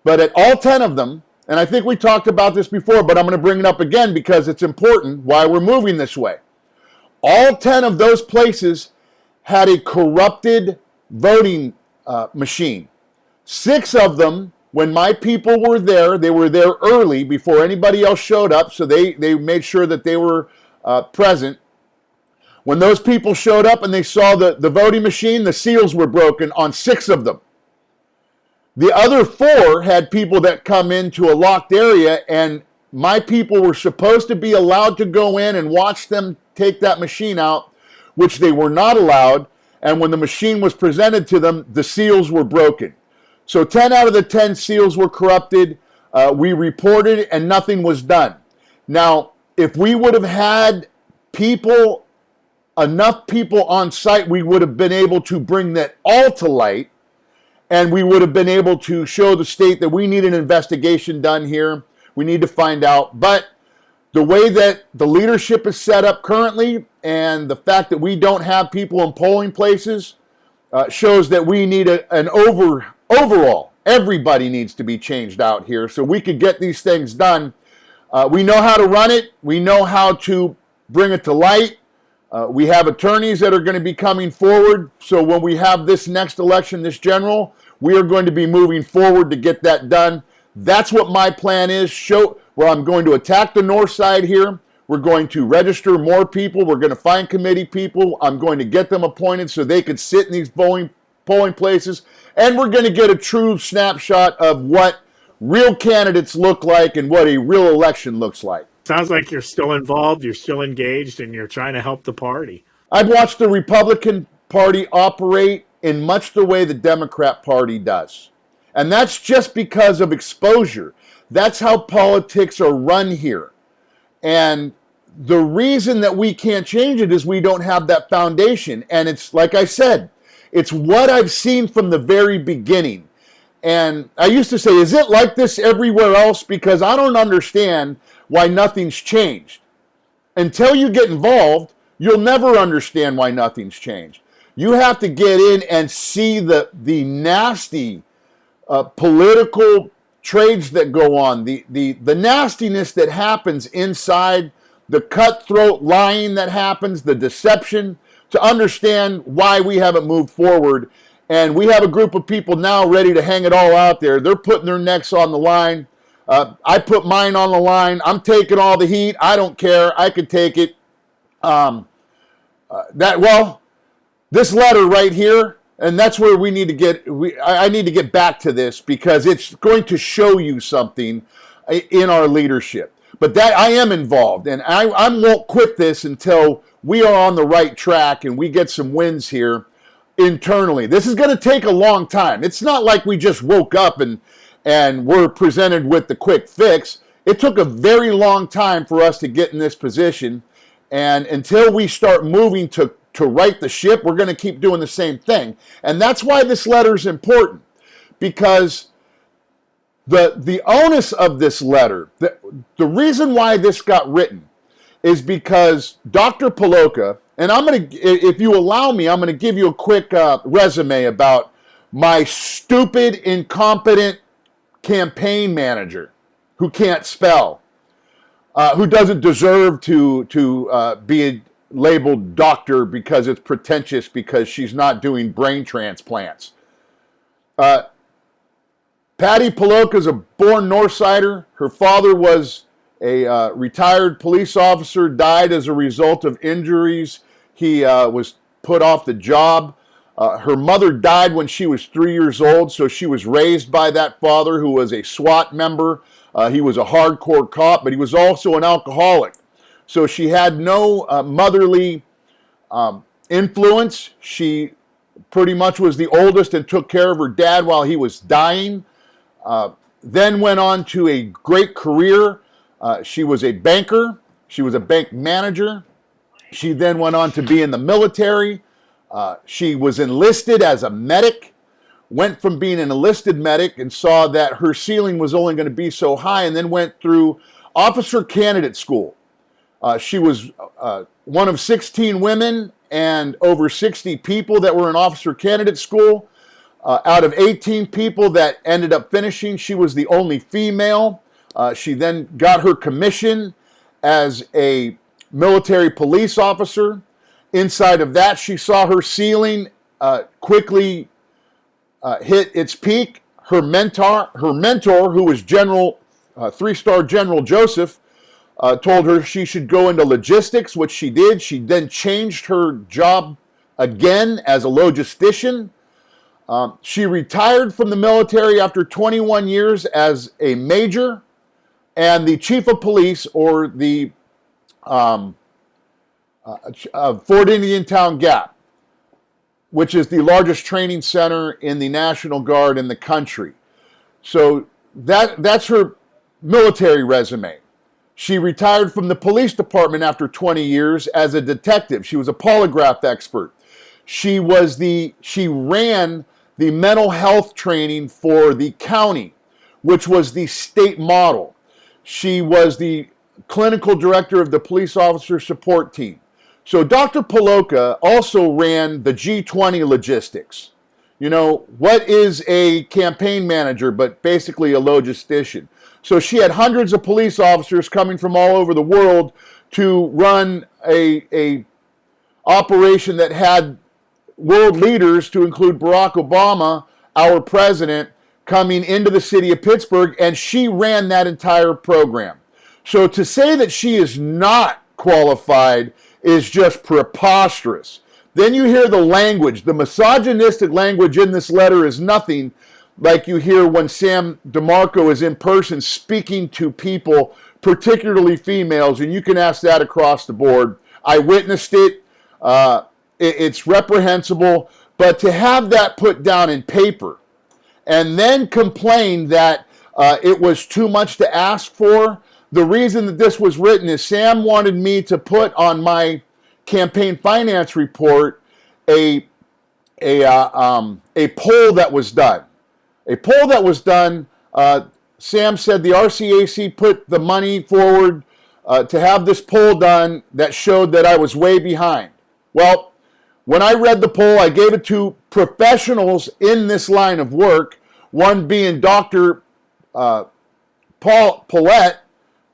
but at all 10 of them, and I think we talked about this before, but I'm going to bring it up again because it's important why we're moving this way. All 10 of those places had a corrupted voting machine. 6 of them, when my people were there, they were there early before anybody else showed up, so they made sure that they were present. When those people showed up and they saw the voting machine, the seals were broken on 6 of them. The other 4 had people that come into a locked area, and my people were supposed to be allowed to go in and watch them take that machine out, which they were not allowed. And when the machine was presented to them, the seals were broken. So 10 out of the 10 seals were corrupted. We reported and nothing was done. Now, if we would have had enough people on site, we would have been able to bring that all to light, and we would have been able to show the state that we need an investigation done here. We need to find out. But the way that the leadership is set up currently, and the fact that we don't have people in polling places, shows that we need an overall, everybody needs to be changed out here so we could get these things done. We know how to run it. We know how to bring it to light. We have attorneys that are going to be coming forward. So when we have this next election, this general, we are going to be moving forward to get that done. That's what my plan is. I'm going to attack the north side here. We're going to register more people. We're going to find committee people. I'm going to get them appointed so they could sit in these polling places. And we're going to get a true snapshot of what real candidates look like and what a real election looks like. Sounds like you're still involved, you're still engaged, and you're trying to help the party. I've watched the Republican Party operate in much the way the Democrat Party does. And that's just because of exposure. That's how politics are run here. And the reason that we can't change it is we don't have that foundation. And it's, like I said, it's what I've seen from the very beginning. And I used to say, is it like this everywhere else? Because I don't understand why nothing's changed. Until you get involved, you'll never understand why nothing's changed. You have to get in and see the nasty political trades that go on, the nastiness that happens inside, the cutthroat lying that happens, the deception, to understand why we haven't moved forward. And we have a group of people now ready to hang it all out there. They're putting their necks on the line. I put mine on the line. I'm taking all the heat. I don't care. I could take it. This letter right here, and that's where we need to get. I need to get back to this because it's going to show you something in our leadership. But that I am involved, and I won't quit this until we are on the right track and we get some wins here internally. This is going to take a long time. It's not like we just woke up and were presented with the quick fix. It took a very long time for us to get in this position, and until we start moving to right the ship, we're going to keep doing the same thing. And that's why this letter is important, because the onus of this letter, the reason why this got written is because Dr. Poloka, and I'm going to, if you allow me, I'm going to give you a quick resume about my stupid, incompetent campaign manager who can't spell, who doesn't deserve to be labeled doctor because it's pretentious because she's not doing brain transplants. Patty Poloka is a born Northsider. Her father was a retired police officer, died as a result of injuries. He was put off the job. Her mother died when she was 3 years old, so she was raised by that father who was a SWAT member. He was a hardcore cop, but he was also an alcoholic. So she had no motherly influence. She pretty much was the oldest and took care of her dad while he was dying. Then went on to a great career. She was a banker. She was a bank manager. She then went on to be in the military. She was enlisted as a medic. Went from being an enlisted medic and saw that her ceiling was only going to be so high, and then went through officer candidate school. She was one of 16 women and over 60 people that were in officer candidate school. Out of 18 people that ended up finishing, she was the only female. She then got her commission as a military police officer. Inside of that, she saw her ceiling quickly hit its peak. Her mentor, who was General, 3-star General Joseph, told her she should go into logistics, which she did. She then changed her job again as a logistician. She retired from the military after 21 years as a major, and the chief of police, or the Fort Indian Town Gap, which is the largest training center in the National Guard in the country. So that's her military resume. She retired from the police department after 20 years as a detective. She was a polygraph expert. She ran the mental health training for the county, which was the state model. She was the clinical director of the police officer support team. So Dr. Poloka also ran the G20 logistics. You know, what is a campaign manager but basically a logistician? So she had hundreds of police officers coming from all over the world to run a operation that had world leaders, to include Barack Obama, our president, coming into the city of Pittsburgh, and she ran that entire program. So to say that she is not qualified is just preposterous. Then you hear the language. The misogynistic language in this letter is nothing like you hear when Sam Demarco is in person speaking to people, particularly females, and you can ask that across the board. I witnessed it. It's reprehensible, but to have that put down in paper and then complain that it was too much to ask for. The reason that this was written is Sam wanted me to put on my campaign finance report a poll that was done. A poll that was done, Sam said the RCAC put the money forward to have this poll done that showed that I was way behind. Well, when I read the poll, I gave it to professionals in this line of work, one being Dr. Paulette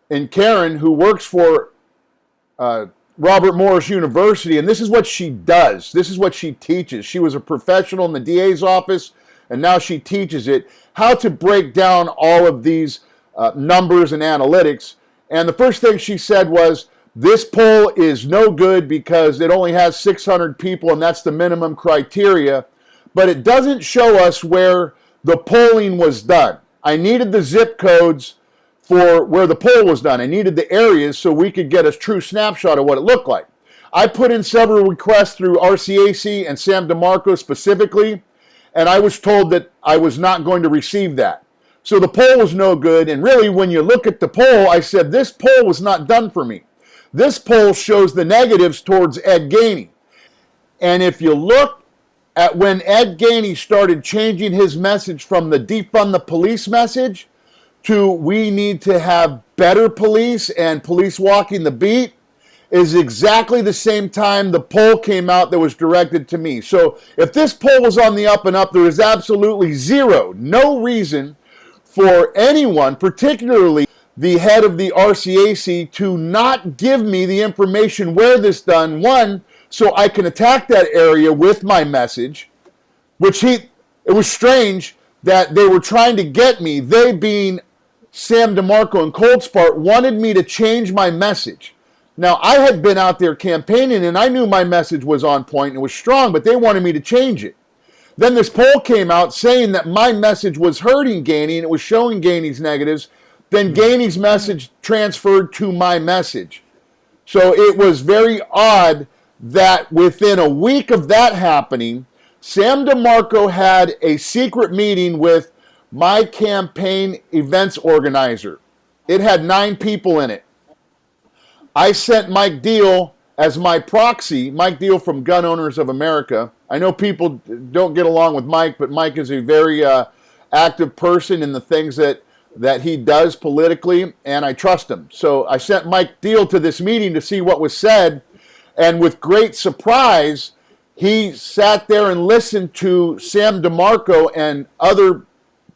and Karen, who works for Robert Morris University, and this is what she does. This is what she teaches. She was a professional in the DA's office, and now she teaches it, how to break down all of these numbers and analytics. And the first thing she said was, this poll is no good because it only has 600 people, and that's the minimum criteria, but it doesn't show us where the polling was done. I needed the zip codes for where the poll was done. I needed the areas so we could get a true snapshot of what it looked like. I put in several requests through RCAC and Sam Demarco specifically, and I was told that I was not going to receive that. So the poll was no good, and really when you look at the poll, I said this poll was not done for me. This poll shows the negatives towards Ed Gainey. And if you look at when Ed Gainey started changing his message from the defund the police message to we need to have better police and police walking the beat, is exactly the same time the poll came out that was directed to me. So if this poll was on the up and up, there is absolutely no reason for anyone, particularly the head of the RCAC, to not give me the information where this done, one, so I can attack that area with my message, it was strange that they were trying to get me, they being Sam Demarco and Coldspart, wanted me to change my message. Now, I had been out there campaigning, and I knew my message was on point and it was strong, but they wanted me to change it. Then this poll came out saying that my message was hurting Gainey, and it was showing Gainey's negatives. Then Gainey's message transferred to my message. So it was very odd that within a week of that happening, Sam Demarco had a secret meeting with my campaign events organizer. It had 9 people in it. I sent Mike Deal as my proxy, Mike Deal from Gun Owners of America. I know people don't get along with Mike, but Mike is a very active person in the things that he does politically, and I trust him. So I sent Mike Deal to this meeting to see what was said, and with great surprise, he sat there and listened to Sam Demarco and other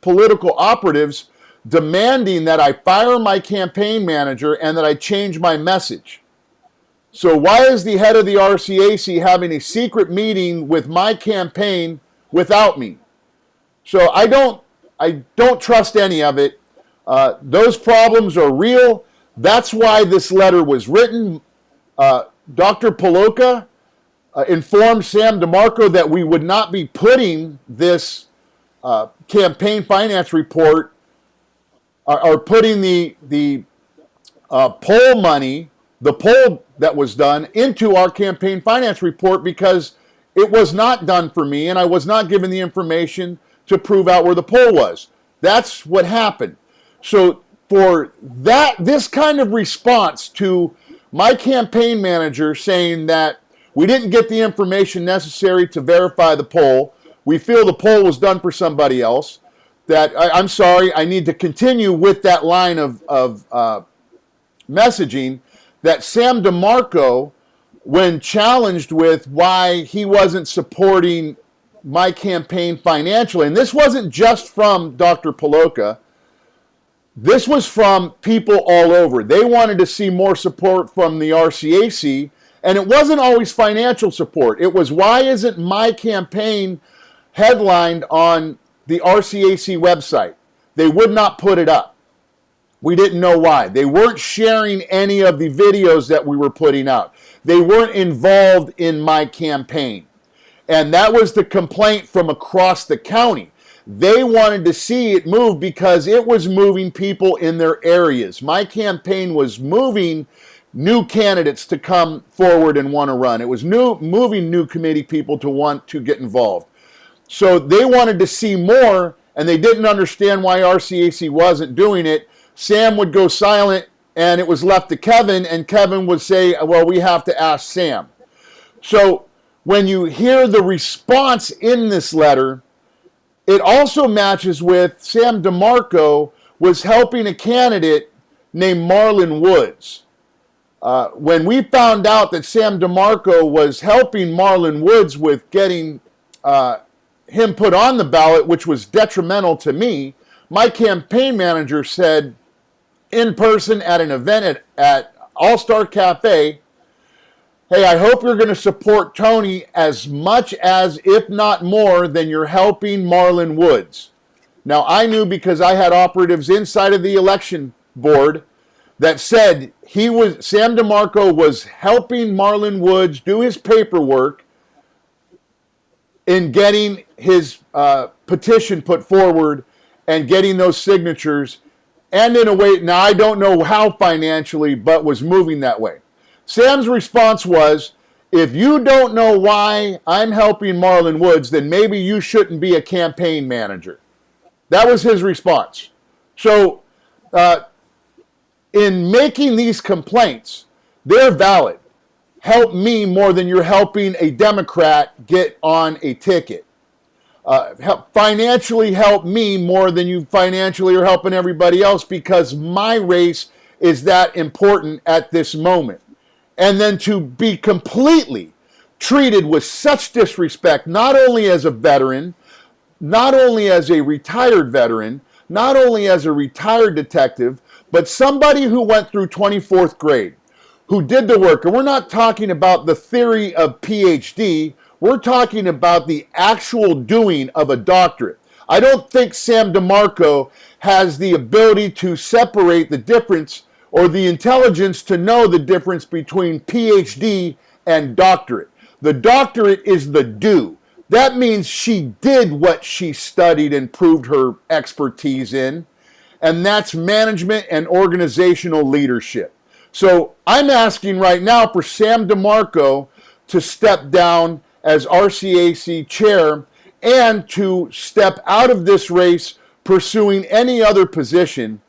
political operatives demanding that I fire my campaign manager and that I change my message. So why is the head of the RCAC having a secret meeting with my campaign without me? So I don't trust any of it. Those problems are real. That's why this letter was written. Dr. Poloka informed Sam Demarco that we would not be putting this campaign finance report or putting the poll money, the poll that was done, into our campaign finance report because it was not done for me and I was not given the information to prove out where the poll was. That's what happened. So for this kind of response to my campaign manager saying that we didn't get the information necessary to verify the poll, we feel the poll was done for somebody else, that I'm sorry, I need to continue with that line of messaging, that Sam Demarco, when challenged with why he wasn't supporting my campaign financially, and this wasn't just from Dr. Poloka, this was from people all over. They wanted to see more support from the RCAC, and it wasn't always financial support. It was, why isn't my campaign headlined on the RCAC website? They would not put it up. We didn't know why. They weren't sharing any of the videos that we were putting out. They weren't involved in my campaign. And that was the complaint from across the county. They wanted to see it move because it was moving people in their areas. My campaign was moving new candidates to come forward and want to run. It was moving new committee people to want to get involved. So they wanted to see more, and they didn't understand why RCAC wasn't doing it. Sam would go silent, and it was left to Kevin, and Kevin would say, well, we have to ask Sam. So when you hear the response in this letter, it also matches with Sam Demarco was helping a candidate named Marlon Woods. When we found out that Sam Demarco was helping Marlon Woods with getting him put on the ballot, which was detrimental to me, my campaign manager said in person at an event at All-Star Cafe, hey, I hope you're going to support Tony as much as, if not more, than you're helping Marlon Woods. Now, I knew because I had operatives inside of the election board that said Sam Demarco was helping Marlon Woods do his paperwork in getting his petition put forward and getting those signatures, and in a way, now I don't know how financially, but was moving that way. Sam's response was, if you don't know why I'm helping Marlon Woods, then maybe you shouldn't be a campaign manager. That was his response. So in making these complaints, they're valid. Help me more than you're helping a Democrat get on a ticket. Financially help me more than you financially are helping everybody else, because my race is that important at this moment. And then to be completely treated with such disrespect, not only as a veteran, not only as a retired veteran, not only as a retired detective, but somebody who went through 24th grade, who did the work. And we're not talking about the theory of PhD. We're talking about the actual doing of a doctorate. I don't think Sam Demarco has the ability to separate the difference or the intelligence to know the difference between PhD and doctorate. The doctorate is the do. That means she did what she studied and proved her expertise in, and that's management and organizational leadership. So I'm asking right now for Sam Demarco to step down as RCAC chair and to step out of this race pursuing any other position.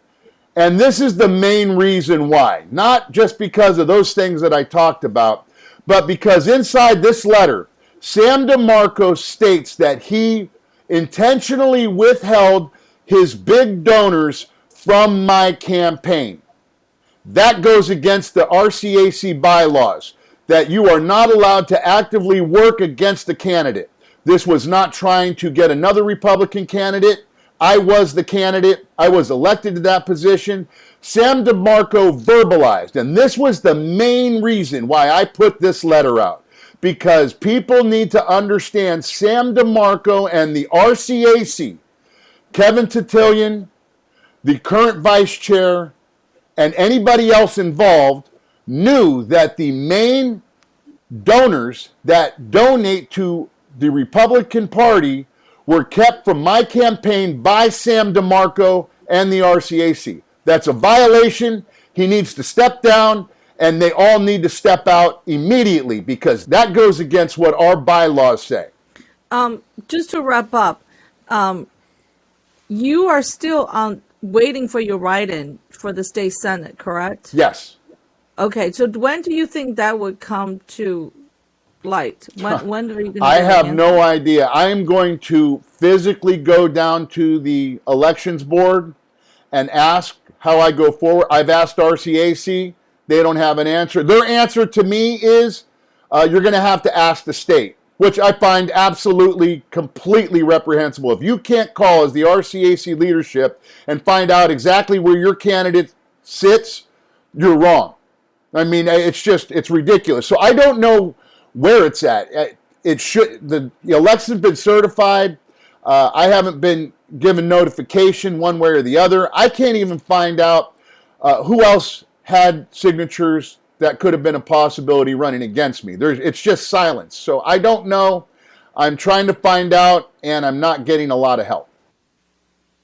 And this is the main reason why. Not just because of those things that I talked about, but because inside this letter, Sam Demarco states that he intentionally withheld his big donors from my campaign. That goes against the RCAC bylaws, that you are not allowed to actively work against the candidate. This was not trying to get another Republican candidate. I was the candidate. I was elected to that position. Sam Demarco verbalized, and this was the main reason why I put this letter out, because people need to understand Sam Demarco and the RCAC, Kevin Titillion, the current vice chair, and anybody else involved knew that the main donors that donate to the Republican Party were kept from my campaign by Sam Demarco and the RCAC. That's a violation. He needs to step down, and they all need to step out immediately, because that goes against what our bylaws say. Just to wrap up, you are still waiting for your write-in for the state senate, correct? Yes. Okay, so when do you think that would come to light? When are you going to I have no idea. I am going to physically go down to the elections board and ask how I go forward. I've asked RCAC. They don't have an answer. Their answer to me is you're going to have to ask the state, which I find absolutely, completely reprehensible. If you can't call as the RCAC leadership and find out exactly where your candidate sits, you're wrong. I mean, it's ridiculous. So I don't know where it's at. The election's been certified. I haven't been given notification one way or the other. I can't even find out who else had signatures that could have been a possibility running against me. It's just silence. So I don't know. I'm trying to find out, and I'm not getting a lot of help.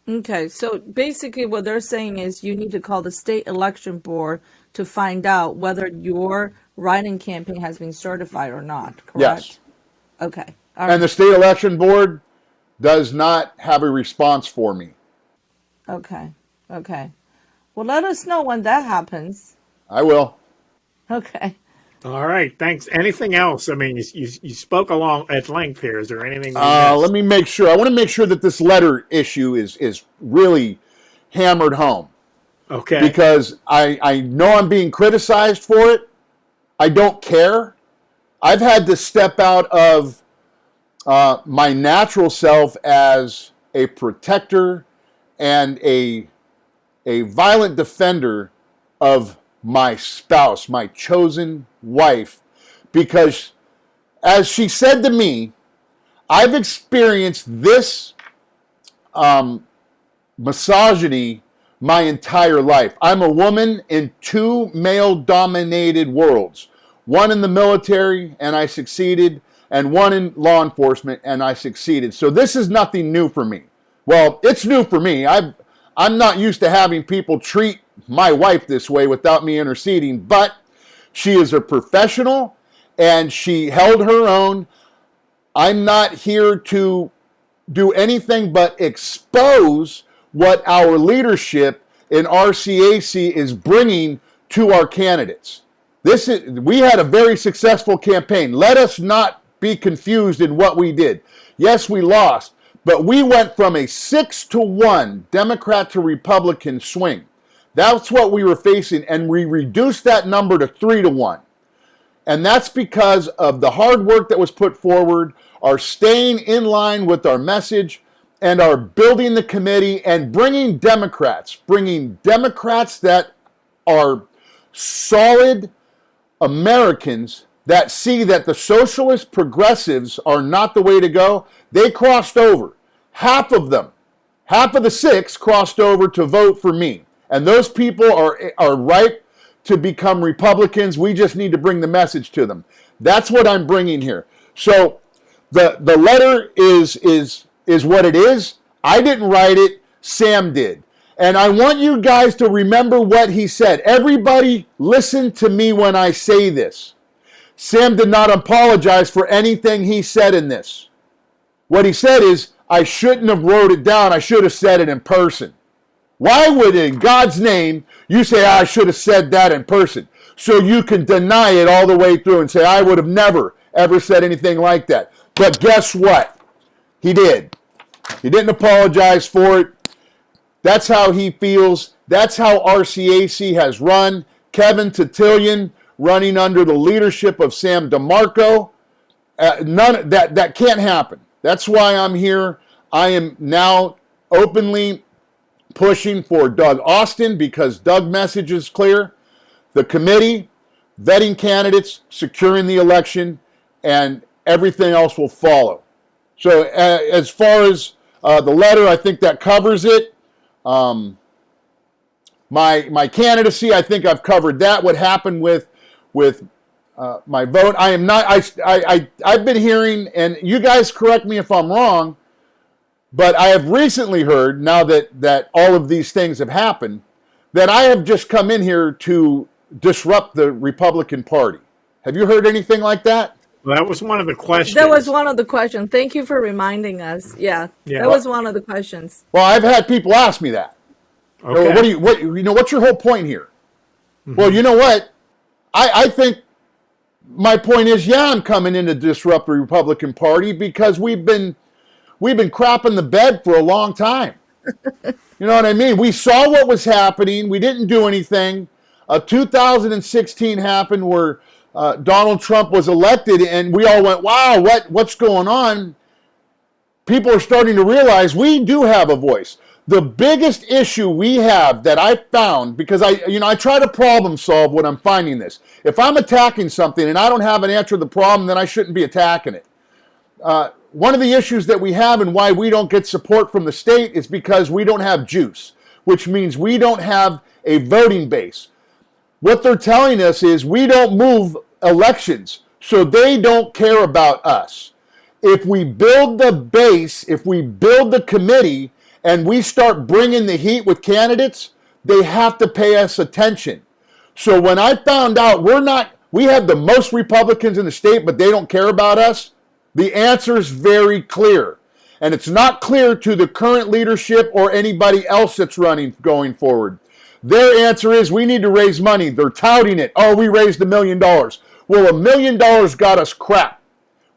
Okay, so basically what they're saying is you need to call the state election board to find out whether your write-in campaign has been certified or not, correct? Yes. Okay. And the state election board does not have a response for me. Okay. Well, let us know when that happens. I will. Okay. All right, thanks. Anything else? I mean, you spoke along at length here. Is there anything? Let me make sure. I want to make sure that this letter issue is really hammered home. Okay. Because I know I'm being criticized for it. I don't care. I've had to step out of my natural self as a protector and a violent defender of my spouse, my chosen wife, because as she said to me, I've experienced this misogyny my entire life. I'm a woman in two male-dominated worlds. One in the military, and I succeeded, and one in law enforcement, and I succeeded. So this is nothing new for me. Well, it's new for me. I'm not used to having people treat my wife this way without me interceding, but she is a professional, and she held her own. I'm not here to do anything but expose what our leadership in RCAC is bringing to our candidates. We had a very successful campaign. Let us not be confused in what we did. Yes, we lost, but we went from a 6-1 Democrat to Republican swing. That's what we were facing, and we reduced that number to 3-1. And that's because of the hard work that was put forward, our staying in line with our message, and our building the committee and bringing Democrats that are solid Americans that see that the socialist progressives are not the way to go. They crossed over. Half of them, half of the 6 crossed over to vote for me. And those people are ripe to become Republicans. We just need to bring the message to them. That's what I'm bringing here. So the letter is what it is. I didn't write it. Sam did. And I want you guys to remember what he said. Everybody listen to me when I say this. Sam did not apologize for anything he said in this. What he said is, I shouldn't have wrote it down. I should have said it in person. Why would, in God's name, you say, I should have said that in person? So you can deny it all the way through and say, I would have never, ever said anything like that. But guess what? He did. He didn't apologize for it. That's how he feels. That's how RCAC has run. Kevin Titillion running under the leadership of Sam Demarco. That can't happen. That's why I'm here. I am now openly pushing for Doug Austin because Doug's message is clear. The committee, vetting candidates, securing the election, and everything else will follow. So as far as the letter, I think that covers it. My candidacy, I think I've covered that. What happened with my vote, I am not. I've been hearing, and you guys correct me if I'm wrong, but I have recently heard, now that all of these things have happened, that I have just come in here to disrupt the Republican Party. Have you heard anything like that? Well, that was one of the questions. That was one of the questions. Thank you for reminding us. Yeah, that was one of the questions. Well, I've had people ask me that. Okay. What's your whole point here? Mm-hmm. Well, you know what? I think my point is, yeah, I'm coming in to disrupt the Republican Party because we've been crapping the bed for a long time. You know what I mean? We saw what was happening. We didn't do anything. 2016 happened where Donald Trump was elected, and we all went, "Wow, what's going on?" People are starting to realize we do have a voice. The biggest issue we have that I found, because I try to problem solve when I'm finding this. If I'm attacking something and I don't have an answer to the problem, then I shouldn't be attacking it. One of the issues that we have and why we don't get support from the state is because we don't have juice, which means we don't have a voting base. What they're telling us is we don't move elections, so they don't care about us. If we build the base, if we build the committee, and we start bringing the heat with candidates, they have to pay us attention. So when I found out we have the most Republicans in the state, but they don't care about us, the answer is very clear. And it's not clear to the current leadership or anybody else that's running going forward. Their answer is we need to raise money. They're touting it. Oh, we raised $1 million. Well, $1 million got us crap.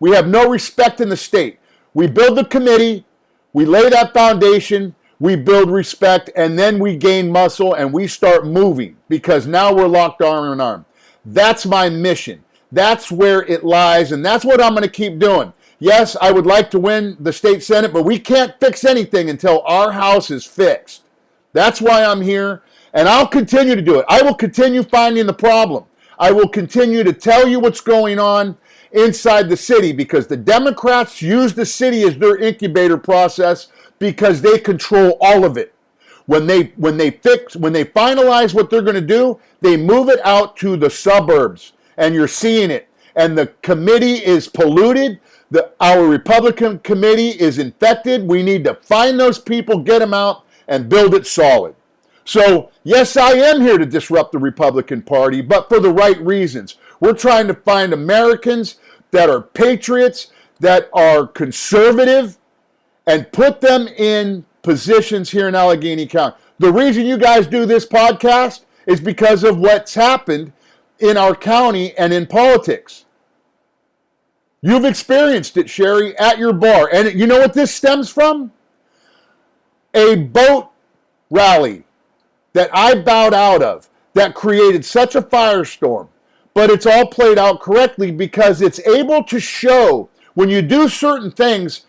We have no respect in the state. We build the committee, we lay that foundation, we build respect, and then we gain muscle and we start moving because now we're locked arm in arm. That's my mission. That's where it lies, and that's what I'm going to keep doing. Yes, I would like to win the state Senate, but we can't fix anything until our house is fixed. That's why I'm here, and I'll continue to do it. I will continue finding the problem. I will continue to tell you what's going on inside the city because the Democrats use the city as their incubator process because they control all of it. When they finalize what they're going to do, they move it out to the suburbs, and you're seeing it. And the committee is polluted. Our Republican committee is infected. We need to find those people, get them out, and build it solid. So, yes, I am here to disrupt the Republican Party, but for the right reasons. We're trying to find Americans that are patriots, that are conservative, and put them in positions here in Allegheny County. The reason you guys do this podcast is because of what's happened in our county and in politics. You've experienced it, Sherry, at your bar. And you know what this stems from? A boat rally that I bowed out of that created such a firestorm. But it's all played out correctly because it's able to show when you do certain things,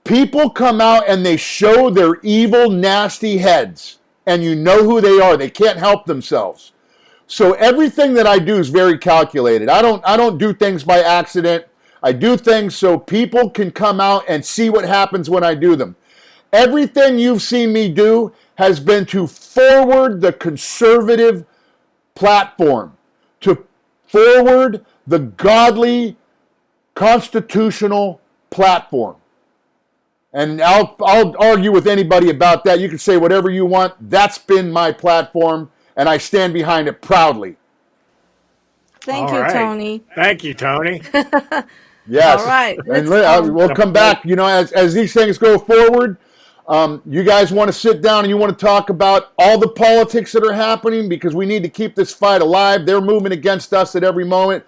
people come out and they show their evil, nasty heads. And you know who they are. They can't help themselves. So everything that I do is very calculated. I don't do things by accident. I do things so people can come out and see what happens when I do them. Everything you've seen me do has been to forward the conservative platform, to forward the godly constitutional platform. And I'll argue with anybody about that. You can say whatever you want. That's been my platform, and I stand behind it proudly. Thank All you, right. Tony. Thank you, Tony. Yes. All right, And let's we'll come back. You know, as these things go forward, you guys want to sit down and you want to talk about all the politics that are happening, because we need to keep this fight alive. They're moving against us at every moment.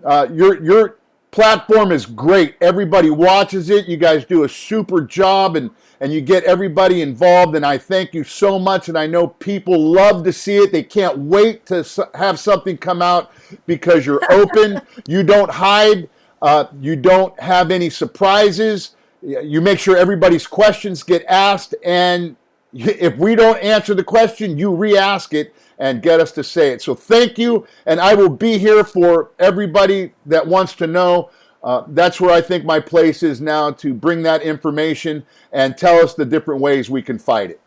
Your platform is great. Everybody watches it. You guys do a super job, and you get everybody involved, and I thank you so much, and I know people love to see it. They can't wait to have something come out, because you're open. You don't hide. You don't have any surprises. You make sure everybody's questions get asked, and if we don't answer the question, you re-ask it and get us to say it. So thank you, and I will be here for everybody that wants to know. That's where I think my place is now, to bring that information and tell us the different ways we can fight it.